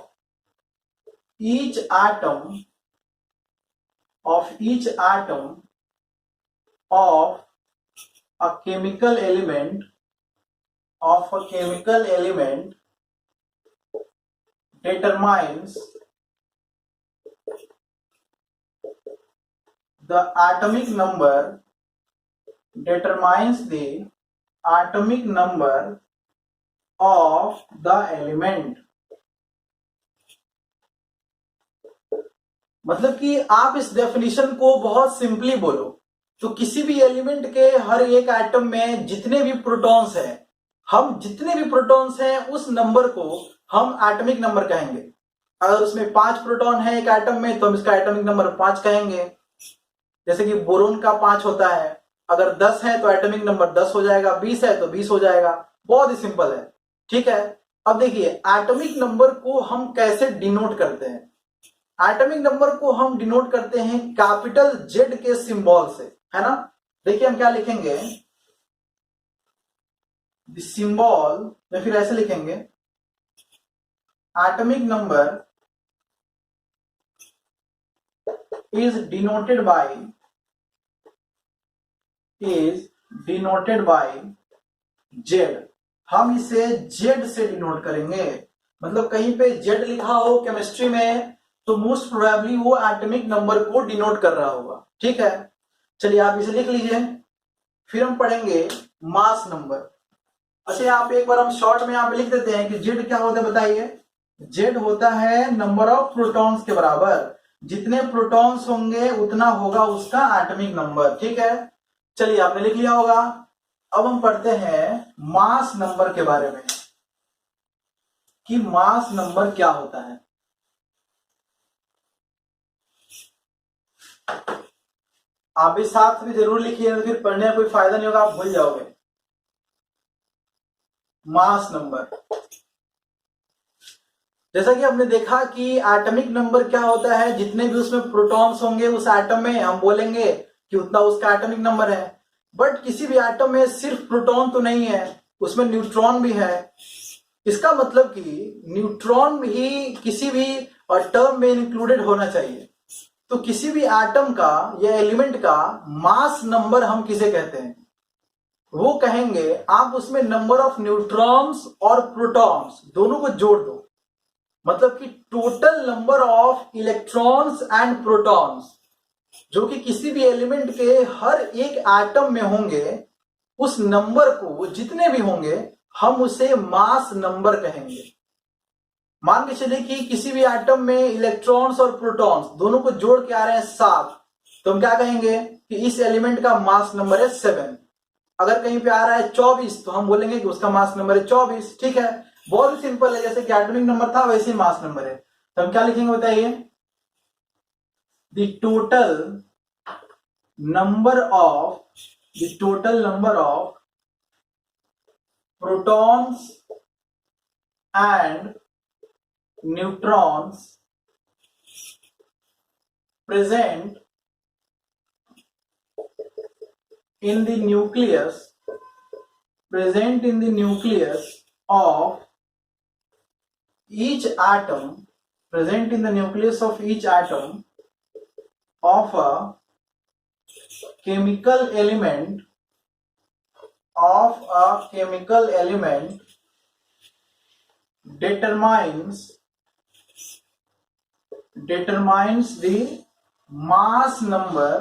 each atom of a chemical element determines the atomic number of the element। मतलब कि आप इस definition को बहुत simply बोलो तो किसी भी एलिमेंट के हर एक एटम में जितने भी प्रोटॉन्स हैं, हम जितने भी प्रोटॉन्स हैं उस नंबर को हम एटॉमिक नंबर कहेंगे। अगर उसमें 5 प्रोटॉन है एक एटम में तो हम इसका एटॉमिक नंबर 5 कहेंगे। जैसे कि बोरोन का 5 होता है, अगर 10 है तो एटॉमिक नंबर 10 हो जाएगा, 20 है तो 20 हो जाएगा। बहुत ही सिंपल है। ठीक है, अब देखिए एटॉमिक नंबर को हम कैसे डिनोट करते हैं। एटॉमिक नंबर को हम डिनोट करते हैं कैपिटल जेड के सिंबल से, है ना। देखिए हम क्या लिखेंगे, द सिंबल, या फिर ऐसे लिखेंगे, atomic number is denoted bye Z. हम इसे जेड से डिनोट करेंगे। मतलब कहीं पे जेड लिखा हो केमिस्ट्री में तो मोस्ट प्रोबेबली वो एटॉमिक नंबर को डिनोट कर रहा होगा। ठीक है, चलिए आप इसे लिख लीजिए। फिर हम पढ़ेंगे मास नंबर। अच्छा, यहाँ पे एक बार हम शॉर्ट में यहाँ पे लिख देते हैं कि जेड क्या होता है, बताइए। जेड होता है नंबर ऑफ प्रोटॉन्स के बराबर। जितने प्रोटॉन्स होंगे उतना होगा उसका एटॉमिक नंबर। ठीक है, चलिए आपने लिख लिया होगा। अब हम पढ़ते हैं मास नंबर के बारे में कि मास नंबर क्या होता है। आप भी साथ में जरूर लिखिए, तो फिर पढ़ने में कोई फायदा नहीं होगा, आप भूल जाओगे। मास नंबर, जैसा कि हमने देखा कि एटॉमिक नंबर क्या होता है, जितने भी उसमें प्रोटॉन्स होंगे उस एटम में हम बोलेंगे कि उतना उसका एटॉमिक नंबर है। बट किसी भी एटम में सिर्फ प्रोटॉन तो नहीं है, उसमें न्यूट्रॉन भी है। इसका मतलब कि न्यूट्रॉन भी किसी भी टर्म में इंक्लूडेड होना चाहिए। तो किसी भी एटम का या एलिमेंट का मास नंबर हम किसे कहते हैं? वो कहेंगे आप उसमें नंबर ऑफ न्यूट्रॉन्स और प्रोटॉन्स दोनों को जोड़ दो, मतलब कि total number of electrons and protons जो कि किसी भी एलिमेंट के हर एक एटम में होंगे, उस नंबर को जितने भी होंगे हम उसे मास नंबर कहेंगे। मान के चलिए कि किसी भी एटम में इलेक्ट्रॉन्स और प्रोटॉन्स दोनों को जोड़ के आ रहे हैं 7, तो हम क्या कहेंगे कि इस एलिमेंट का मास नंबर है 7। अगर कहीं पे आ रहा है 24, तो हम बोलेंगे कि उसका मास नंबर है 24। ठीक है, बहुत ही सिंपल है, जैसे कि एटॉमिक नंबर था वैसे ही मास नंबर है। तो हम क्या लिखेंगे बताइए? The total number of protons and neutrons present in the nucleus of each atom of a chemical element determines the mass number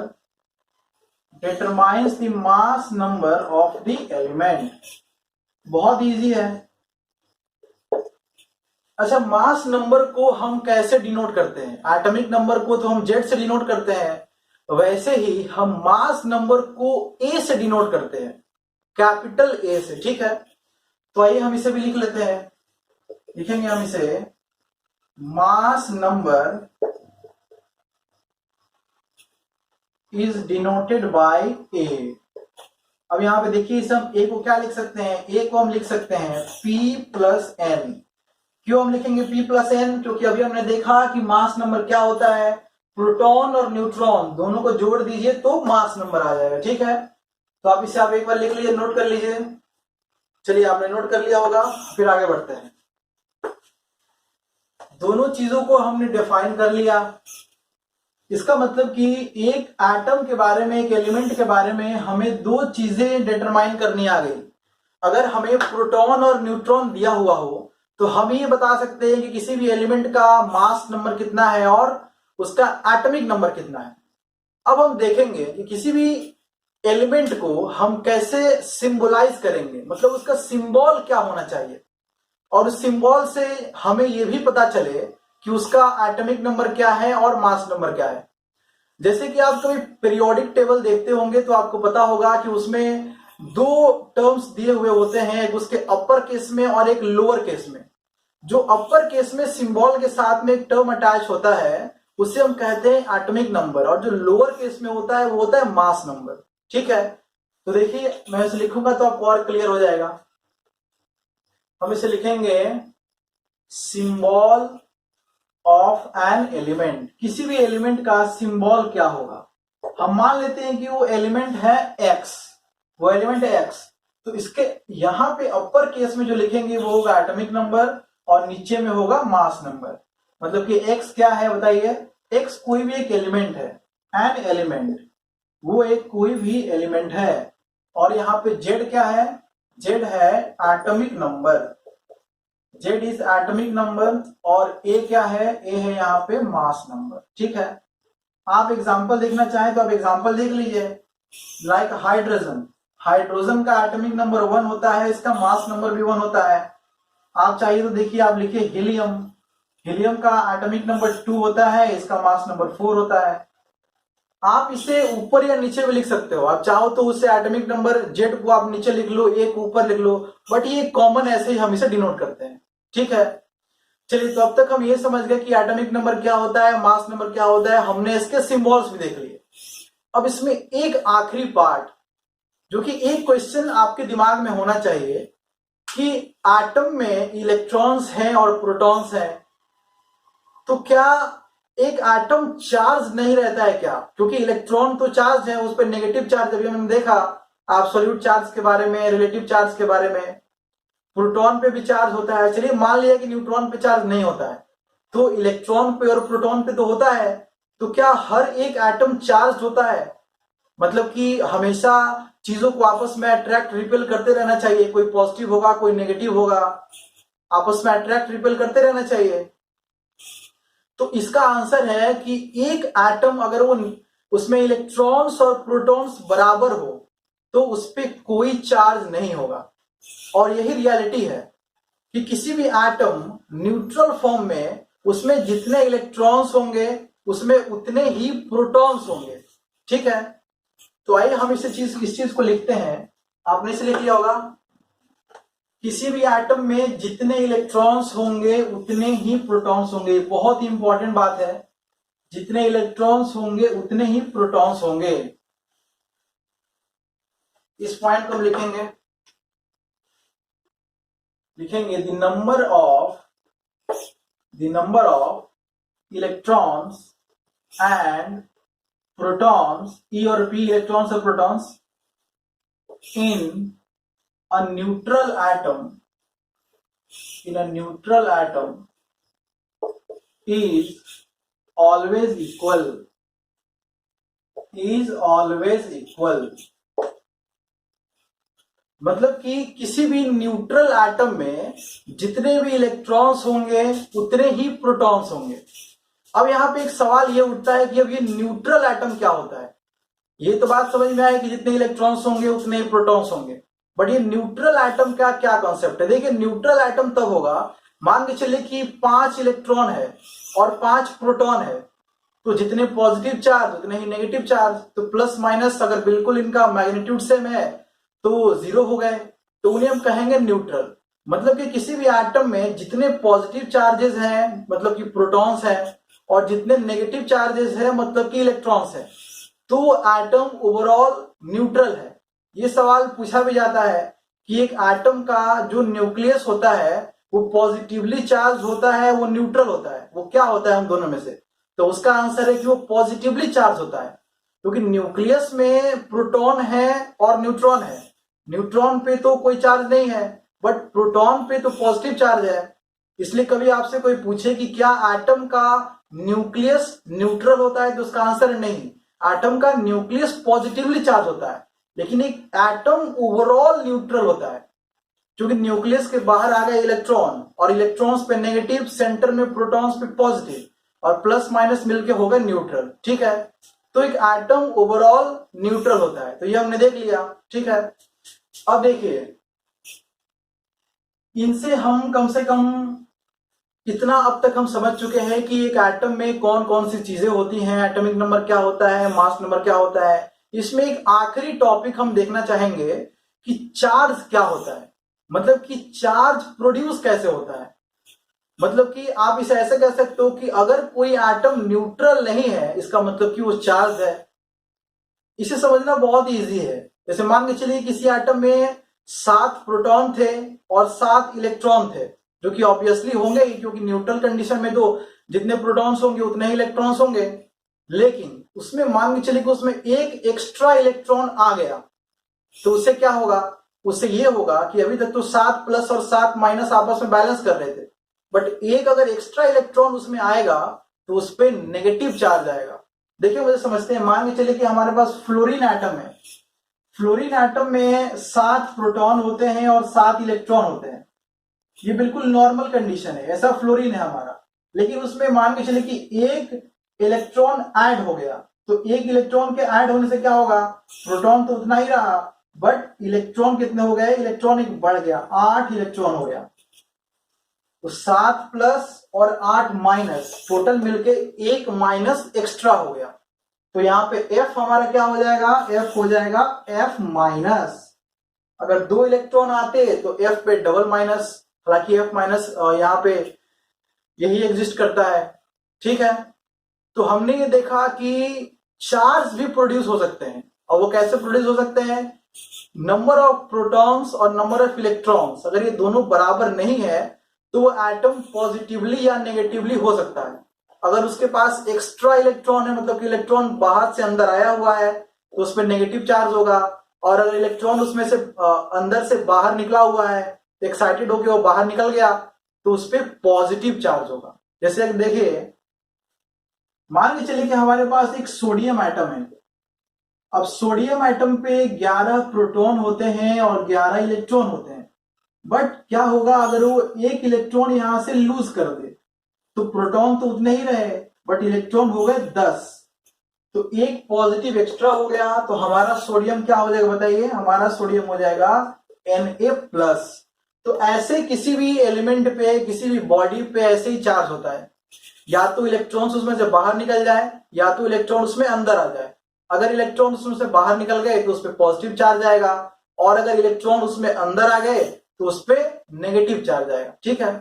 of the element। बहुत इजी है। अच्छा, मास नंबर को हम कैसे डिनोट करते हैं? एटॉमिक नंबर को तो हम जेड से डिनोट करते हैं, वैसे ही हम मास नंबर को ए से डिनोट करते हैं, कैपिटल ए से। ठीक है, तो आइए हम इसे भी लिख लेते हैं। लिखेंगे हम इसे mass number is denoted by A. अब यहां पे देखिए, इस हम ए को क्या लिख सकते हैं? ए को हम लिख सकते हैं P प्लस एन। क्यों हम लिखेंगे P प्लस एन? क्योंकि अभी हमने देखा कि मास नंबर क्या होता है, प्रोटॉन और न्यूट्रॉन दोनों को जोड़ दीजिए तो मास नंबर आ जाएगा। ठीक है, तो आप इसे एक बार लिख लीजिए, नोट कर लीजिए। चलिए, आपने नोट कर लिया होगा, फिर आगे बढ़ते हैं। दोनों चीजों को हमने डिफाइन कर लिया। इसका मतलब कि एक एटम के बारे में, एक एलिमेंट के बारे में हमें दो चीजें डिटरमाइन करनी आ गई। अगर हमें प्रोटॉन और न्यूट्रॉन दिया हुआ हो तो हम ये बता सकते हैं कि किसी भी एलिमेंट का मास नंबर कितना है और उसका एटॉमिक नंबर कितना है। अब हम देखेंगे कि किसी भी एलिमेंट को हम कैसे सिंबलाइज करेंगे, मतलब उसका सिंबल क्या होना चाहिए, और उस सिंबल से हमें यह भी पता चले कि उसका एटॉमिक नंबर क्या है और मास नंबर क्या है। जैसे कि आप कभी पीरियोडिक टेबल देखते होंगे तो आपको पता होगा कि उसमें दो टर्म्स दिए हुए होते हैं, एक उसके अपर केस में और एक लोअर केस में। जो अपर केस में सिंबल के साथ में एक टर्म अटैच होता है उसे हम कहते हैं एटॉमिक नंबर, और जो लोअर केस में होता है वो होता है मास नंबर। ठीक है, तो देखिए मैं इसे लिखूंगा तो आपको और क्लियर हो जाएगा। हम इसे लिखेंगे सिंबल ऑफ एन एलिमेंट। किसी भी एलिमेंट का सिंबल क्या होगा? हम मान लेते हैं कि वो एलिमेंट है x, वो एलिमेंट है x, तो इसके यहां पे अपर केस में जो लिखेंगे वो होगा एटॉमिक नंबर और नीचे में होगा मास नंबर। मतलब कि x क्या है बताइए? x कोई भी एक एलिमेंट है, एन एलिमेंट, वो एक कोई भी एलिमेंट है। और यहाँ पे z क्या है? z है atomic number, z is atomic number, और a क्या है? a है यहाँ पे मास नंबर। ठीक है, आप एग्जांपल देखना चाहें तो आप एग्जांपल देख लीजिए। लाइक हाइड्रोजन, हाइड्रोजन का एटॉमिक नंबर 1 होता है, इसका मास नंबर भी 1 होता है। आप चाहिए तो देखिए, आप लिखिए हीलियम, हीलियम का एटॉमिक नंबर 2 होता है, इसका मास नंबर 4 होता है। आप इसे ऊपर या नीचे भी लिख सकते हो, आप चाहो तो उससे एटॉमिक नंबर जेड को आप नीचे लिख लो, ए को ऊपर लिख लो, बट ये कॉमन ऐसे ही हम इसे डिनोट करते हैं। ठीक है, चलिए, तो अब तक हम ये समझ गए कि एटॉमिक नंबर क्या होता है, मास नंबर क्या होता है, हमने इसके सिंबल्स भी देख लिए। अब इसमें एक आखिरी पार्ट जो कि एक क्वेश्चन आपके दिमाग में होना चाहिए कि एटम में इलेक्ट्रॉन्स हैं और प्रोटॉन्स हैं, तो क्या एक एटम चार्ज नहीं रहता है क्या? क्योंकि इलेक्ट्रॉन तो चार्ज है, उस पर नेगेटिव चार्ज अभी हमने देखा एब्सोल्यूट चार्ज के बारे में, रिलेटिव चार्ज के बारे में। प्रोटॉन पे भी चार्ज होता है। चलिए मान लिया कि न्यूट्रॉन पे चार्ज नहीं होता है, तो इलेक्ट्रॉन पे और प्रोटॉन पे तो होता है। तो क्या हर एक एटम चार्ज होता है? मतलब कि हमेशा चीजों को आपस में अट्रैक्ट रिपेल करते रहना चाहिए, कोई पॉजिटिव होगा कोई नेगेटिव होगा, आपस में अट्रैक्ट रिपेल करते रहना चाहिए। तो इसका आंसर है कि एक एटम अगर वो उसमें इलेक्ट्रॉन्स और प्रोटॉन्स बराबर हो तो उस पर कोई चार्ज नहीं होगा। और यही रियलिटी है कि किसी भी एटम न्यूट्रल फॉर्म में उसमें जितने इलेक्ट्रॉन्स होंगे उसमें उतने ही प्रोटॉन्स होंगे। ठीक है, तो आइए हम इस चीज को लिखते हैं। आपने इसे लिख लिया होगा, किसी भी एटम में जितने इलेक्ट्रॉन्स होंगे उतने ही प्रोटॉन्स होंगे। बहुत ही इंपॉर्टेंट बात है, जितने इलेक्ट्रॉन्स होंगे उतने ही प्रोटॉन्स होंगे। इस पॉइंट को हम लिखेंगे the number of electrons and protons, E और पी इलेक्ट्रॉन्स और protons in a neutral atom is always equal। मतलब कि किसी भी न्यूट्रल एटम में जितने भी इलेक्ट्रॉन्स होंगे उतने ही प्रोटॉन्स होंगे। अब यहां पे एक सवाल ये उठता है कि अब ये न्यूट्रल एटम क्या होता है? ये तो बात समझ में आई कि जितने इलेक्ट्रॉन्स होंगे उतने ही प्रोटॉन्स होंगे, बट ये न्यूट्रल एटम का क्या कॉन्सेप्ट है? देखिए, न्यूट्रल एटम तब होगा, मान के चलिए कि 5 इलेक्ट्रॉन है और 5 प्रोटॉन है, तो जितने पॉजिटिव चार्ज उतने ही नेगेटिव चार्ज, तो प्लस माइनस अगर बिल्कुल इनका मैग्नीट्यूड सेम है तो 0 हो गए, तो उन्हें हम कहेंगे न्यूट्रल। मतलब कि किसी भी एटम में जितने पॉजिटिव चार्जेस हैं मतलब कि प्रोटॉन्स हैं, और जितने नेगेटिव चार्जेस हैं मतलब कि इलेक्ट्रॉन्स हैं, तो वो एटम ओवरऑल न्यूट्रल है। ये सवाल पूछा भी जाता है कि एक एटम का जो न्यूक्लियस होता है वो पॉजिटिवली चार्ज होता है, वो न्यूट्रल होता है, वो क्या होता है हम दोनों में से? तो उसका आंसर है कि वो पॉजिटिवली चार्ज होता है, क्योंकि न्यूक्लियस में प्रोटॉन है और न्यूट्रॉन है। न्यूट्रॉन पे तो कोई चार्ज नहीं है, बट प्रोटॉन पे तो पॉजिटिव चार्ज है। इसलिए कभी आपसे कोई पूछे कि क्या एटम का न्यूक्लियस न्यूट्रल होता है, तो उसका आंसर नहीं, एटम का न्यूक्लियस पॉजिटिवली चार्ज होता है, लेकिन एक एटम ओवरऑल न्यूट्रल होता है, क्योंकि न्यूक्लियस के बाहर आ गए इलेक्ट्रॉन, और इलेक्ट्रॉन्स पे नेगेटिव, सेंटर में प्रोटॉन्स पे पॉजिटिव, और प्लस माइनस मिलके हो गए न्यूट्रल। ठीक है, तो एक एटम ओवरऑल न्यूट्रल होता है, तो ये हमने देख लिया। ठीक है, अब देखिए, इनसे हम कम से कम इतना अब तक हम समझ चुके हैं कि एक एटम में कौन कौन सी चीजें होती हैं, एटॉमिक नंबर क्या होता है, मास नंबर क्या होता है। इसमें एक आखिरी टॉपिक हम देखना चाहेंगे कि चार्ज क्या होता है, मतलब कि चार्ज प्रोड्यूस कैसे होता है। मतलब कि आप इसे ऐसे कह सकते हो कि अगर कोई एटम न्यूट्रल नहीं है इसका मतलब कि वो चार्ज है। इसे समझना बहुत इजी है। जैसे मान के चलिए किसी एटम में 7 प्रोटॉन थे और 7 इलेक्ट्रॉन थे, जो कि ऑब्वियसली होंगे ही, क्योंकि न्यूट्रल कंडीशन में तो जितने प्रोटॉन्स होंगे उतने ही इलेक्ट्रॉन्स होंगे। लेकिन उसमें मान के चलिए कि उसमें एक एक्स्ट्रा इलेक्ट्रॉन आ गया, तो उससे क्या होगा? उससे ये होगा कि अभी तक तो 7 प्लस और 7 माइनस आपस में बैलेंस कर रहे थे, बट एक अगर एक्स्ट्रा इलेक्ट्रॉन उसमें आएगा तो उस पर नेगेटिव चार्ज आएगा। देखिए, मुझे समझते हैं, मान के चलिए कि हमारे पास फ्लोरीन एटम है। फ्लोरीन एटम में 7 प्रोटॉन होते हैं और 7 इलेक्ट्रॉन होते हैं। ये बिल्कुल नॉर्मल कंडीशन है, ऐसा फ्लोरीन है हमारा। लेकिन उसमें मान के चलिए कि एक इलेक्ट्रॉन ऐड हो गया, तो एक इलेक्ट्रॉन के ऐड होने से क्या होगा? प्रोटॉन तो उतना ही रहा, बट इलेक्ट्रॉन कितने हो गए? इलेक्ट्रॉन एक बढ़ गया, 8 इलेक्ट्रॉन हो गया। तो 7 प्लस और 8 माइनस, टोटल मिलके 1 माइनस एक्स्ट्रा हो गया। तो यहां पे F हमारा क्या हो जाएगा? F हो जाएगा F माइनस। अगर 2 इलेक्ट्रॉन आते तो F पे डबल माइनस, हालांकि F माइनस यहाँ पे यही एग्जिस्ट करता है, ठीक है। तो हमने ये देखा कि चार्ज भी प्रोड्यूस हो सकते हैं, और वो कैसे प्रोड्यूस हो सकते हैं? नंबर ऑफ प्रोटॉन्स और नंबर ऑफ इलेक्ट्रॉन्स अगर ये दोनों बराबर नहीं है तो वो एटम पॉजिटिवली या नेगेटिवली हो सकता है। अगर उसके पास एक्स्ट्रा इलेक्ट्रॉन है, मतलब कि इलेक्ट्रॉन बाहर से अंदर आया हुआ है, तो उसमें नेगेटिव चार्ज होगा। और अगर इलेक्ट्रॉन उसमें से अंदर से बाहर निकला हुआ है, एक्साइटेड होकर वो बाहर निकल गया, तो उस पर पॉजिटिव चार्ज होगा। जैसे देखिए, मान के चलिए कि हमारे पास एक सोडियम एटम है। अब सोडियम एटम पे 11 प्रोटॉन होते हैं और 11 इलेक्ट्रॉन होते हैं। बट क्या होगा अगर वो एक इलेक्ट्रॉन यहां से लूज कर दे? तो प्रोटॉन तो उतने ही रहे, बट इलेक्ट्रॉन हो गए 10, तो एक पॉजिटिव एक्स्ट्रा हो गया। तो हमारा सोडियम क्या हो जाएगा बताइए? हमारा सोडियम हो जाएगा Na+। तो ऐसे किसी भी एलिमेंट पे, किसी भी बॉडी पे ऐसे ही चार्ज होता है, या तो इलेक्ट्रॉन्स उसमें से बाहर निकल जाए या तो इलेक्ट्रॉन उसमें अंदर आ जाए। अगर इलेक्ट्रॉन उसमें से बाहर निकल गए तो उस पर पॉजिटिव चार्ज आएगा, और अगर इलेक्ट्रॉन उसमें अंदर आ गए तो उस पर नेगेटिव चार्ज आएगा, ठीक है।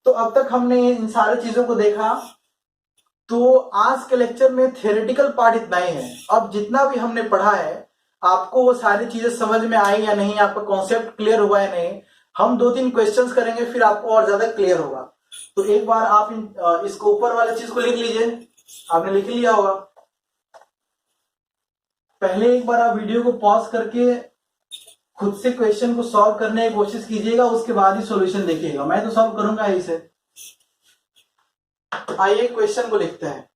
तो अब तक हमने इन सारी चीजों को देखा। तो आज के लेक्चर में थियोरेटिकल पार्ट इतना ही है। अब जितना भी हमने पढ़ा है, आपको वो सारी चीजें समझ में आई या नहीं, आपका कॉन्सेप्ट क्लियर हुआ है नहीं, हम 2-3 क्वेश्चंस करेंगे, फिर आपको और ज्यादा क्लियर होगा। तो एक बार आप इसको ऊपर वाले चीज को लिख लीजिए। आपने लिख लिया होगा। पहले एक बार आप वीडियो को पॉज करके खुद से क्वेश्चन को सॉल्व करने की कोशिश कीजिएगा, उसके बाद ही सॉल्यूशन देखिएगा। मैं तो सॉल्व करूंगा ही इसे। आइए क्वेश्चन को लिखते हैं।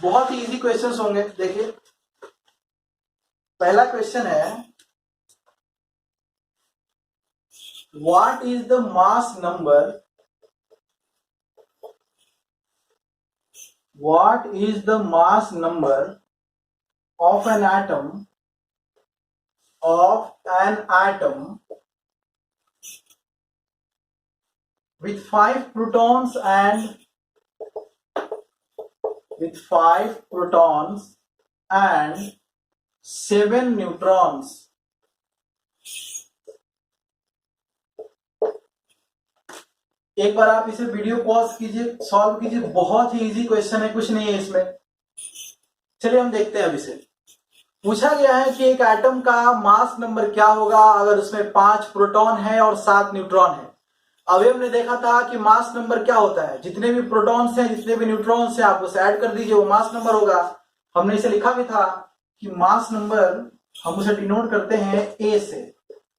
बहुत ही इजी क्वेश्चंस होंगे। देखिए, पहला क्वेश्चन है, what is the mass number, what is the mass number of an atom with 5 protons and 7 neutrons? एक बार आप इसे वीडियो पॉज कीजिए, सॉल्व कीजिए। बहुत ही इजी क्वेश्चन है, कुछ नहीं है इसमें। चलिए हम देखते हैं। अब इसे पूछा गया है कि एक एटम का मास नंबर क्या होगा अगर उसमें 5 प्रोटॉन है और 7 न्यूट्रॉन है। अभी हमने देखा था कि मास नंबर क्या होता है, जितने भी प्रोटॉन्स हैं, जितने भी न्यूट्रॉन्स हैं, आप उसे ऐड कर दीजिए, वो मास नंबर होगा। हमने इसे लिखा भी था कि मास नंबर हम उसे डिनोट करते हैं ए से।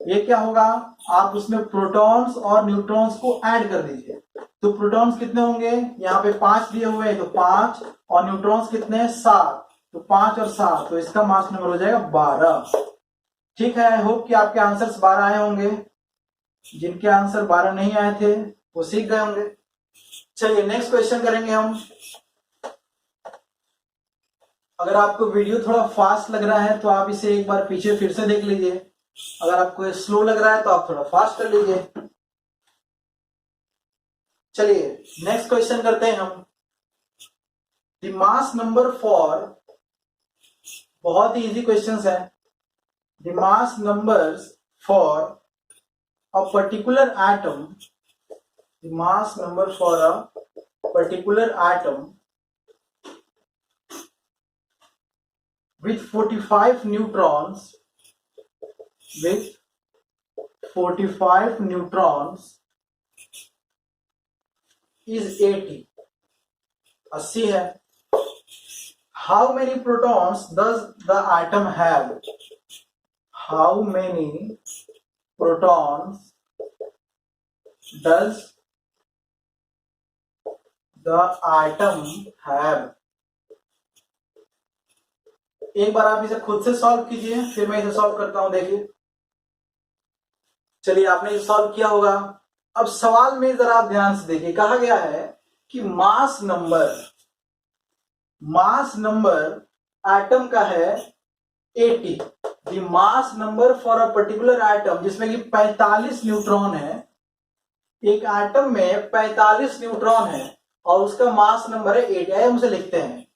ये क्या होगा? आप उसमें प्रोटॉन्स और न्यूट्रॉन्स को ऐड कर दीजिए। तो प्रोटॉन्स कितने होंगे? यहाँ पे 5 दिए हुए हैं, तो 5, और न्यूट्रॉन्स कितने हैं? 7। तो 5 और 7, तो इसका मास नंबर हो जाएगा 12। ठीक है। आई होप कि आपके आंसर्स 12 आए होंगे। जिनके आंसर 12 नहीं आए थे वो सीख गए होंगे। चलिए नेक्स्ट क्वेश्चन करेंगे हम। अगर आपको वीडियो थोड़ा फास्ट लग रहा है तो आप इसे एक बार पीछे फिर से देख लीजिए। अगर आपको स्लो लग रहा है तो आप थोड़ा फास्ट कर लीजिए। चलिए नेक्स्ट क्वेश्चन करते हैं हम। द मास नंबर फॉर, बहुत ही इजी क्वेश्चंस है। The mass numbers for a particular atom, the mass number for a particular atom with 45 neutrons, with 45 neutrons is 80 है। How many protons does the atom have? How many protons does the atom have? एक बार आप इसे खुद से solve कीजिए, फिर मैं इसे सॉल्व करता हूं। देखिए, चलिए आपने इसे सॉल्व किया होगा। अब सवाल में जरा आप ध्यान से देखिए, कहा गया है कि मास नंबर एटम का है 80। The mass number for a particular atom, जिसमें कि 45 न्यूट्रॉन है। एक एटम में 45 न्यूट्रॉन है और उसका मास नंबर है 80। आइए हम उसे लिखते हैं।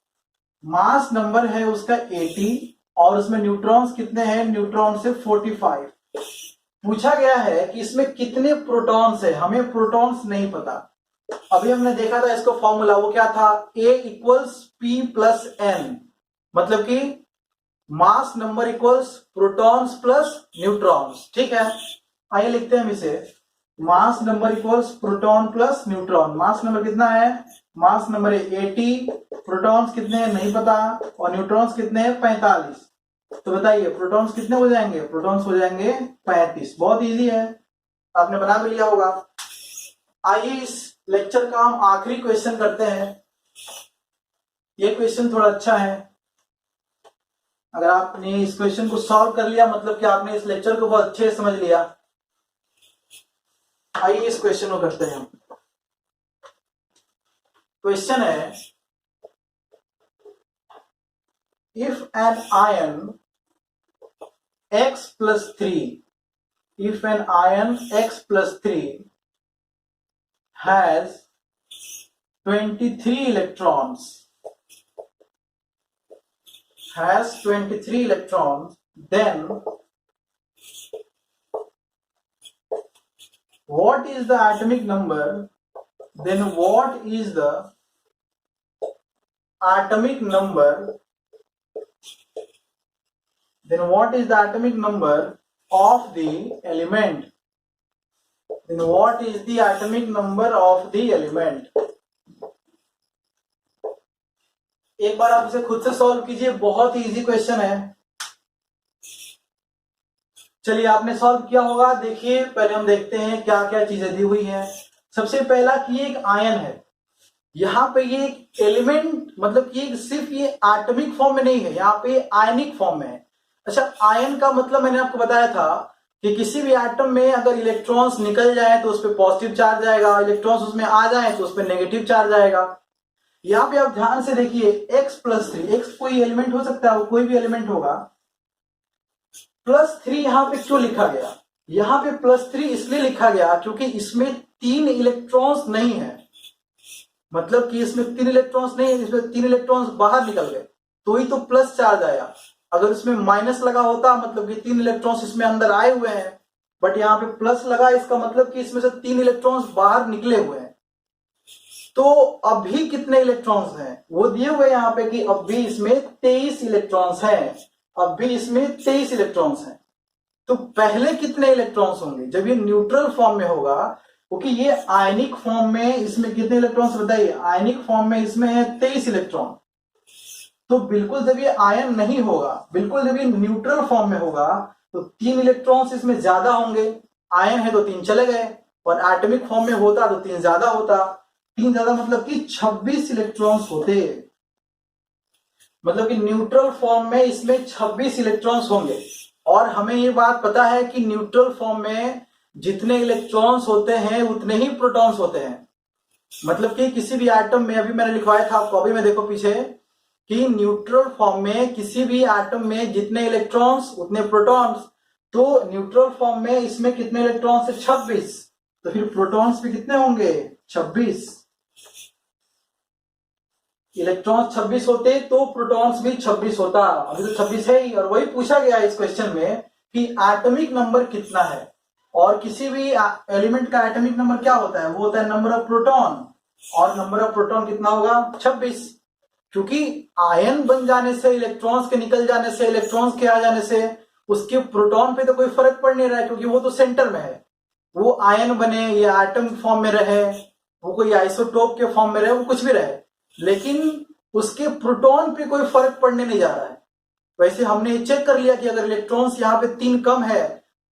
मास नंबर है उसका 80 और उसमें न्यूट्रॉन्स कितने हैं? न्यूट्रॉन से 45। पूछा गया है कि इसमें कितने प्रोटॉन्स है। हमें प्रोटॉन्स नहीं पता, अभी हमने देखा था इसको फॉर्मूला, वो क्या था, A equals P plus N, मतलब कि mass number equals protons plus neutrons. ठीक है, आइए लिखते हैं इसे, mass number equals proton plus neutron. Mass number कितना है, मास नंबर है 80, प्रोटॉन्स कितने हैं नहीं पता, और न्यूट्रॉन्स कितने हैं 45। तो बताइए प्रोटॉन्स कितने हो जाएंगे, प्रोटॉन्स हो जाएंगे 35। बहुत इजी है, आपने बना भी लिया होगा। आइए इस लेक्चर का हम आखिरी क्वेश्चन करते हैं। ये क्वेश्चन थोड़ा अच्छा है, अगर आपने इस क्वेश्चन को सॉल्व कर लिया मतलब कि आपने इस लेक्चर को बहुत अच्छे से समझ लिया। आइए इस क्वेश्चन को करते हैं हम। क्वेश्चन है, if an ion x plus 3, if an ion x plus 3 has 23 electrons, then what is the atomic number, of the element? एक बार आप इसे खुद से सॉल्व कीजिए, बहुत ही इजी क्वेश्चन है। चलिए आपने सॉल्व किया होगा, देखिए पहले हम देखते हैं क्या क्या चीजें दी हुई हैं। सबसे पहला कि एक आयन है, यहाँ पे ये एक एलिमेंट, मतलब कि सिर्फ ये एटॉमिक फॉर्म में नहीं है, यहाँ पे आयनिक फॉर्म में है। अच्छा, आयन का मतलब मैंने आपको बताया था कि किसी भी एटम में अगर इलेक्ट्रॉन्स निकल जाए तो उस पर पॉजिटिव चार्ज आएगा, इलेक्ट्रॉन्स उसमें आ जाए तो उस पर नेगेटिव चार्ज आएगा। यहाँ पे आप ध्यान से देखिए x प्लस 3, एक्स कोई एलिमेंट हो सकता है, वो कोई भी एलिमेंट होगा। प्लस 3 यहाँ पे क्यों लिखा गया, यहाँ पे प्लस 3 इसलिए लिखा गया क्योंकि इसमें 3 इलेक्ट्रॉन्स नहीं है, मतलब कि इसमें 3 इलेक्ट्रॉन्स नहीं है, इसमें 3 इलेक्ट्रॉन्स बाहर निकल गए तो ही तो प्लस चार्ज आया। अगर इसमें माइनस लगा होता मतलब कि 3 इलेक्ट्रॉन्स इसमें अंदर आए हुए हैं, बट यहाँ पे प्लस लगा, इसका मतलब कि इसमें से 3 इलेक्ट्रॉन्स बाहर निकले हुए हैं। तो अभी कितने इलेक्ट्रॉन्स हैं वो दिए हुए यहाँ पे कि अब भी इसमें 23 इलेक्ट्रॉन्स हैं, अब भी इसमें 23 इलेक्ट्रॉन्स हैं। तो पहले कितने इलेक्ट्रॉन्स होंगे जब ये न्यूट्रल फॉर्म में होगा, क्योंकि ये आयनिक फॉर्म में इसमें कितने इलेक्ट्रॉन्स बताइए, आयनिक फॉर्म में इसमें है 23 इलेक्ट्रॉन। तो बिल्कुल जब ये आयन नहीं होगा, बिल्कुल जब ये न्यूट्रल फॉर्म में होगा तो 3 इलेक्ट्रॉन्स इसमें ज्यादा होंगे। आयन है तो 3 चले गए, और एटॉमिक फॉर्म में होता तो 3 ज्यादा होता। 3 ज्यादा मतलब कि 26 इलेक्ट्रॉन्स होते, मतलब कि न्यूट्रल फॉर्म में इसमें 26 इलेक्ट्रॉन्स होंगे। और हमें ये बात पता है कि न्यूट्रल फॉर्म में जितने इलेक्ट्रॉन्स होते हैं उतने ही प्रोटॉन्स होते हैं। मतलब कि किसी भी एटम में, अभी मैंने लिखवाया था आपको, अभी में देखो पीछे, कि न्यूट्रल फॉर्म में किसी भी एटम में जितने इलेक्ट्रॉन्स उतने प्रोटॉन्स। तो न्यूट्रल फॉर्म में इसमें कितने इलेक्ट्रॉन्स है 26, तो फिर प्रोटॉन्स भी कितने होंगे 26। इलेक्ट्रॉन्स 26 होते तो प्रोटॉन्स भी 26 होता, अभी तो 26 है ही। और वही पूछा गया इस क्वेश्चन में कि एटॉमिक नंबर कितना है, और किसी भी एलिमेंट का एटॉमिक नंबर क्या होता है, वो होता है नंबर ऑफ प्रोटॉन, और नंबर ऑफ प्रोटॉन कितना होगा 26। क्योंकि आयन बन जाने से, इलेक्ट्रॉन्स के निकल जाने से, इलेक्ट्रॉन्स के आ जाने से उसके प्रोटॉन पे तो कोई फर्क पड़ नहीं रहा है, क्योंकि वो तो सेंटर में है। वो आयन बने या एटम फॉर्म में रहे, वो कोई आइसोटोप के फॉर्म में रहे, वो कुछ भी रहे, लेकिन उसके प्रोटॉन पे कोई फर्क पड़ने नहीं जा रहा है। वैसे हमने चेक कर लिया कि अगर इलेक्ट्रॉन्स यहाँ पे 3 कम है,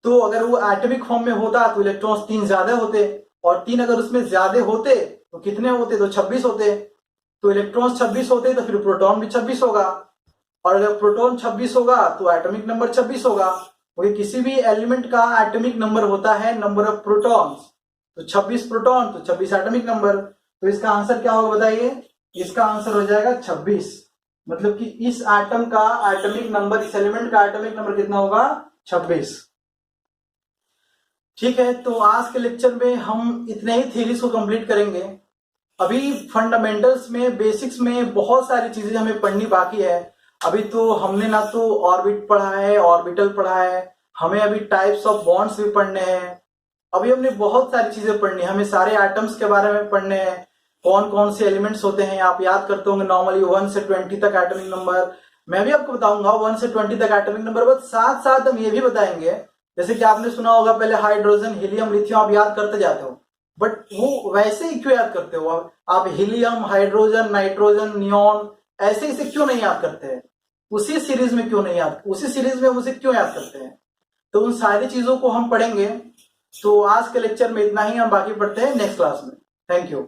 तो अगर वो एटॉमिक फॉर्म में होता तो इलेक्ट्रॉन्स 3 ज्यादा होते, और 3 अगर उसमें ज्यादा होते तो कितने होते, तो 26 होते। तो इलेक्ट्रॉन्स 26 होते तो फिर प्रोटॉन भी 26 होगा, और अगर प्रोटॉन 26 होगा तो एटॉमिक नंबर 26 होगा, क्योंकि किसी भी एलिमेंट का एटॉमिक नंबर होता है नंबर ऑफ प्रोटॉन्स। तो 26 प्रोटॉन तो 26 एटॉमिक नंबर। तो इसका आंसर क्या होगा बताइए, इसका आंसर हो जाएगा 26। मतलब कि इस एटम का एटॉमिक नंबर, इस एलिमेंट का एटॉमिक नंबर कितना होगा 26। ठीक है, तो आज के लेक्चर में हम इतने ही थ्योरीज को कंप्लीट करेंगे। अभी फंडामेंटल्स में, बेसिक्स में बहुत सारी चीजें हमें पढ़नी बाकी है। अभी तो हमने ना तो ऑर्बिट पढ़ा है, ऑर्बिटल पढ़ा है, हमें अभी टाइप्स ऑफ बॉन्ड्स भी पढ़ने हैं, अभी हमने बहुत सारी चीजें पढ़नी है, हमें सारे एटम्स के बारे में पढ़ने हैं, कौन कौन से एलिमेंट्स होते हैं। आप याद करते होंगे नॉर्मली 1 से 20 तक एटॉमिक नंबर, मैं भी आपको बताऊंगा 1 से 20 तक एटॉमिक नंबर। बस साथ साथ हम ये भी बताएंगे, जैसे कि आपने सुना होगा पहले हाइड्रोजन, हीलियम, लिथियम, आप याद करते जाते हो, बट वो वैसे ही क्यों याद करते हो आप हीलियम, हाइड्रोजन, नाइट्रोजन, नियॉन ऐसे इसे क्यों नहीं याद करते हैं? उसी सीरीज में क्यों नहीं याद, उसी सीरीज में उसे क्यों याद करते हैं? तो उन सारी चीजों को हम पढ़ेंगे। तो आज के लेक्चर में इतना ही, हम बाकी पढ़ते हैं नेक्स्ट क्लास में। Thank you.